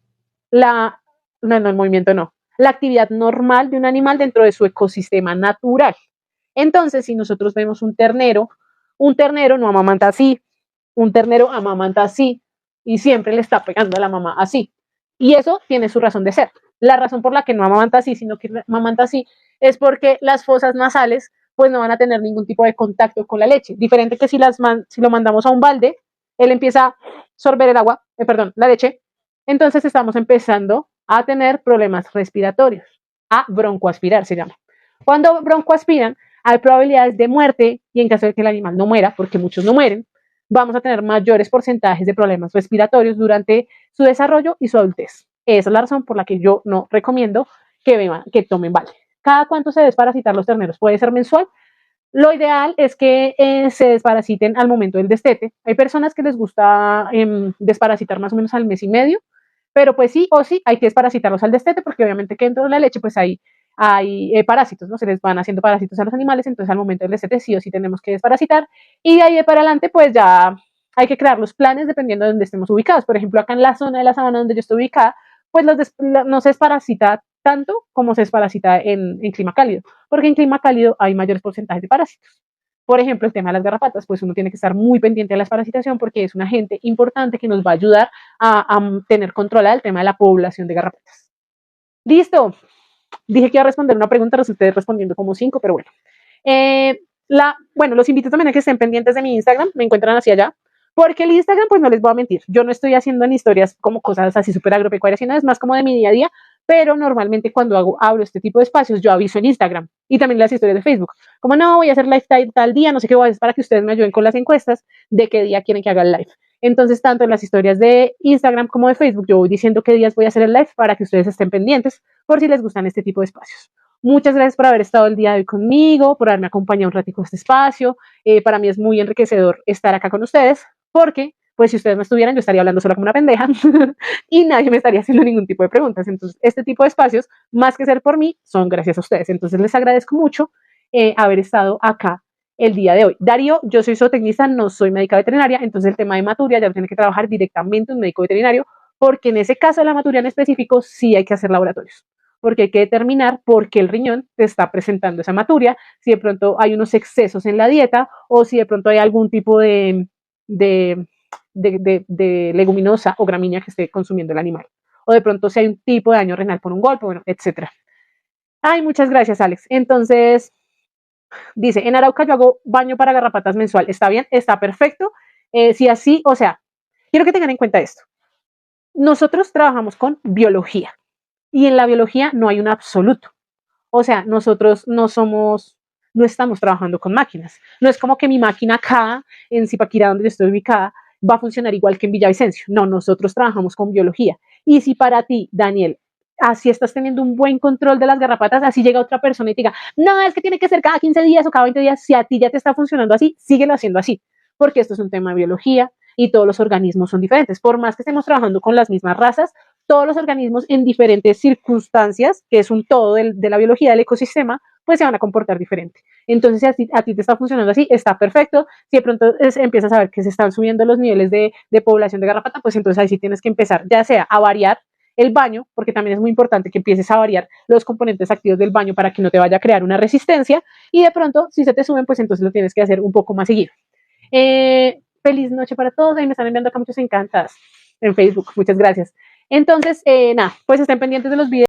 la, el movimiento no, la actividad normal de un animal dentro de su ecosistema natural. Entonces, si nosotros vemos un ternero no amamanta así, un ternero amamanta así y siempre le está pegando a la mamá así. Y eso tiene su razón de ser. La razón por la que no amamanta así, sino que amamanta así, es porque las fosas nasales pues no van a tener ningún tipo de contacto con la leche. Diferente que si lo mandamos a un balde, él empieza a sorber el agua, la leche, entonces estamos empezando a tener problemas respiratorios, a broncoaspirar se llama. Cuando broncoaspiran, hay probabilidades de muerte y en caso de que el animal no muera, porque muchos no mueren, vamos a tener mayores porcentajes de problemas respiratorios durante su desarrollo y su adultez. Esa es la razón por la que yo no recomiendo que tomen balde. ¿Cada cuánto se desparasitan los terneros? Puede ser mensual. Lo ideal es que se desparasiten al momento del destete. Hay personas que les gusta desparasitar más o menos al mes y medio, pero pues sí o sí hay que desparasitarlos al destete porque obviamente que dentro de la leche pues hay parásitos, ¿no? Se les van haciendo parásitos a los animales, entonces al momento del destete sí o sí tenemos que desparasitar y de ahí de para adelante pues ya hay que crear los planes dependiendo de donde estemos ubicados. Por ejemplo, acá en la zona de la sabana donde yo estoy ubicada, pues no se desparasita tanto como se desparasita en clima cálido, porque en clima cálido hay mayores porcentajes de parásitos. Por ejemplo, el tema de las garrapatas, pues uno tiene que estar muy pendiente de la desparasitación porque es un agente importante que nos va a ayudar a tener controlado el tema de la población de garrapatas. Listo. Dije que iba a responder una pregunta, resulté respondiendo como 5, pero bueno. Los invito también a que estén pendientes de mi Instagram, me encuentran hacia allá, porque el Instagram, pues no les voy a mentir, yo no estoy haciendo en historias como cosas así súper agropecuarias, sino es más como de mi día a día, pero normalmente cuando abro este tipo de espacios, yo aviso en Instagram y también las historias de Facebook, como no, voy a hacer live tal día, no sé qué voy a hacer para que ustedes me ayuden con las encuestas de qué día quieren que haga el live. Entonces, tanto en las historias de Instagram como de Facebook, yo voy diciendo qué días voy a hacer el live para que ustedes estén pendientes por si les gustan este tipo de espacios. Muchas gracias por haber estado el día de hoy conmigo, por haberme acompañado un ratito en este espacio. Para mí es muy enriquecedor estar acá con ustedes, porque, pues, si ustedes no estuvieran, yo estaría hablando sola como una pendeja y nadie me estaría haciendo ningún tipo de preguntas. Entonces, este tipo de espacios, más que ser por mí, son gracias a ustedes. Entonces, les agradezco mucho haber estado acá el día de hoy. Darío, yo soy zootecnista, no soy médica veterinaria, entonces el tema de maturia ya lo tiene que trabajar directamente un médico veterinario, porque en ese caso de la maturia en específico sí hay que hacer laboratorios, porque hay que determinar por qué el riñón te está presentando esa maturia, si de pronto hay unos excesos en la dieta o si de pronto hay algún tipo de leguminosa o gramínea que esté consumiendo el animal, o de pronto si hay un tipo de daño renal por un golpe, bueno, etcétera. Ay, muchas gracias, Alex. Entonces, dice, en Arauca yo hago baño para garrapatas mensual. ¿Está bien? Está perfecto. Si así, o sea, quiero que tengan en cuenta esto. Nosotros trabajamos con biología y en la biología no hay un absoluto. O sea, nosotros no estamos trabajando con máquinas. No es como que mi máquina acá en Zipaquirá, donde yo estoy ubicada, va a funcionar igual que en Villavicencio. No, nosotros trabajamos con biología. Y si para ti, Daniel, así estás teniendo un buen control de las garrapatas, así llega otra persona y te diga, no, es que tiene que ser cada 15 días o cada 20 días, si a ti ya te está funcionando así, síguelo haciendo así, porque esto es un tema de biología y todos los organismos son diferentes. Por más que estemos trabajando con las mismas razas, todos los organismos en diferentes circunstancias, que es un todo de la biología del ecosistema, pues se van a comportar diferente. Entonces, si a ti te está funcionando así, está perfecto. Si de pronto empiezas a ver que se están subiendo los niveles de población de garrapata, pues entonces ahí sí tienes que empezar, ya sea a variar el baño, porque también es muy importante que empieces a variar los componentes activos del baño para que no te vaya a crear una resistencia y de pronto, si se te suben, pues entonces lo tienes que hacer un poco más seguido. Feliz noche para todos, ahí me están enviando acá muchos encantas en Facebook, muchas gracias. Entonces, nada, pues estén pendientes de los videos.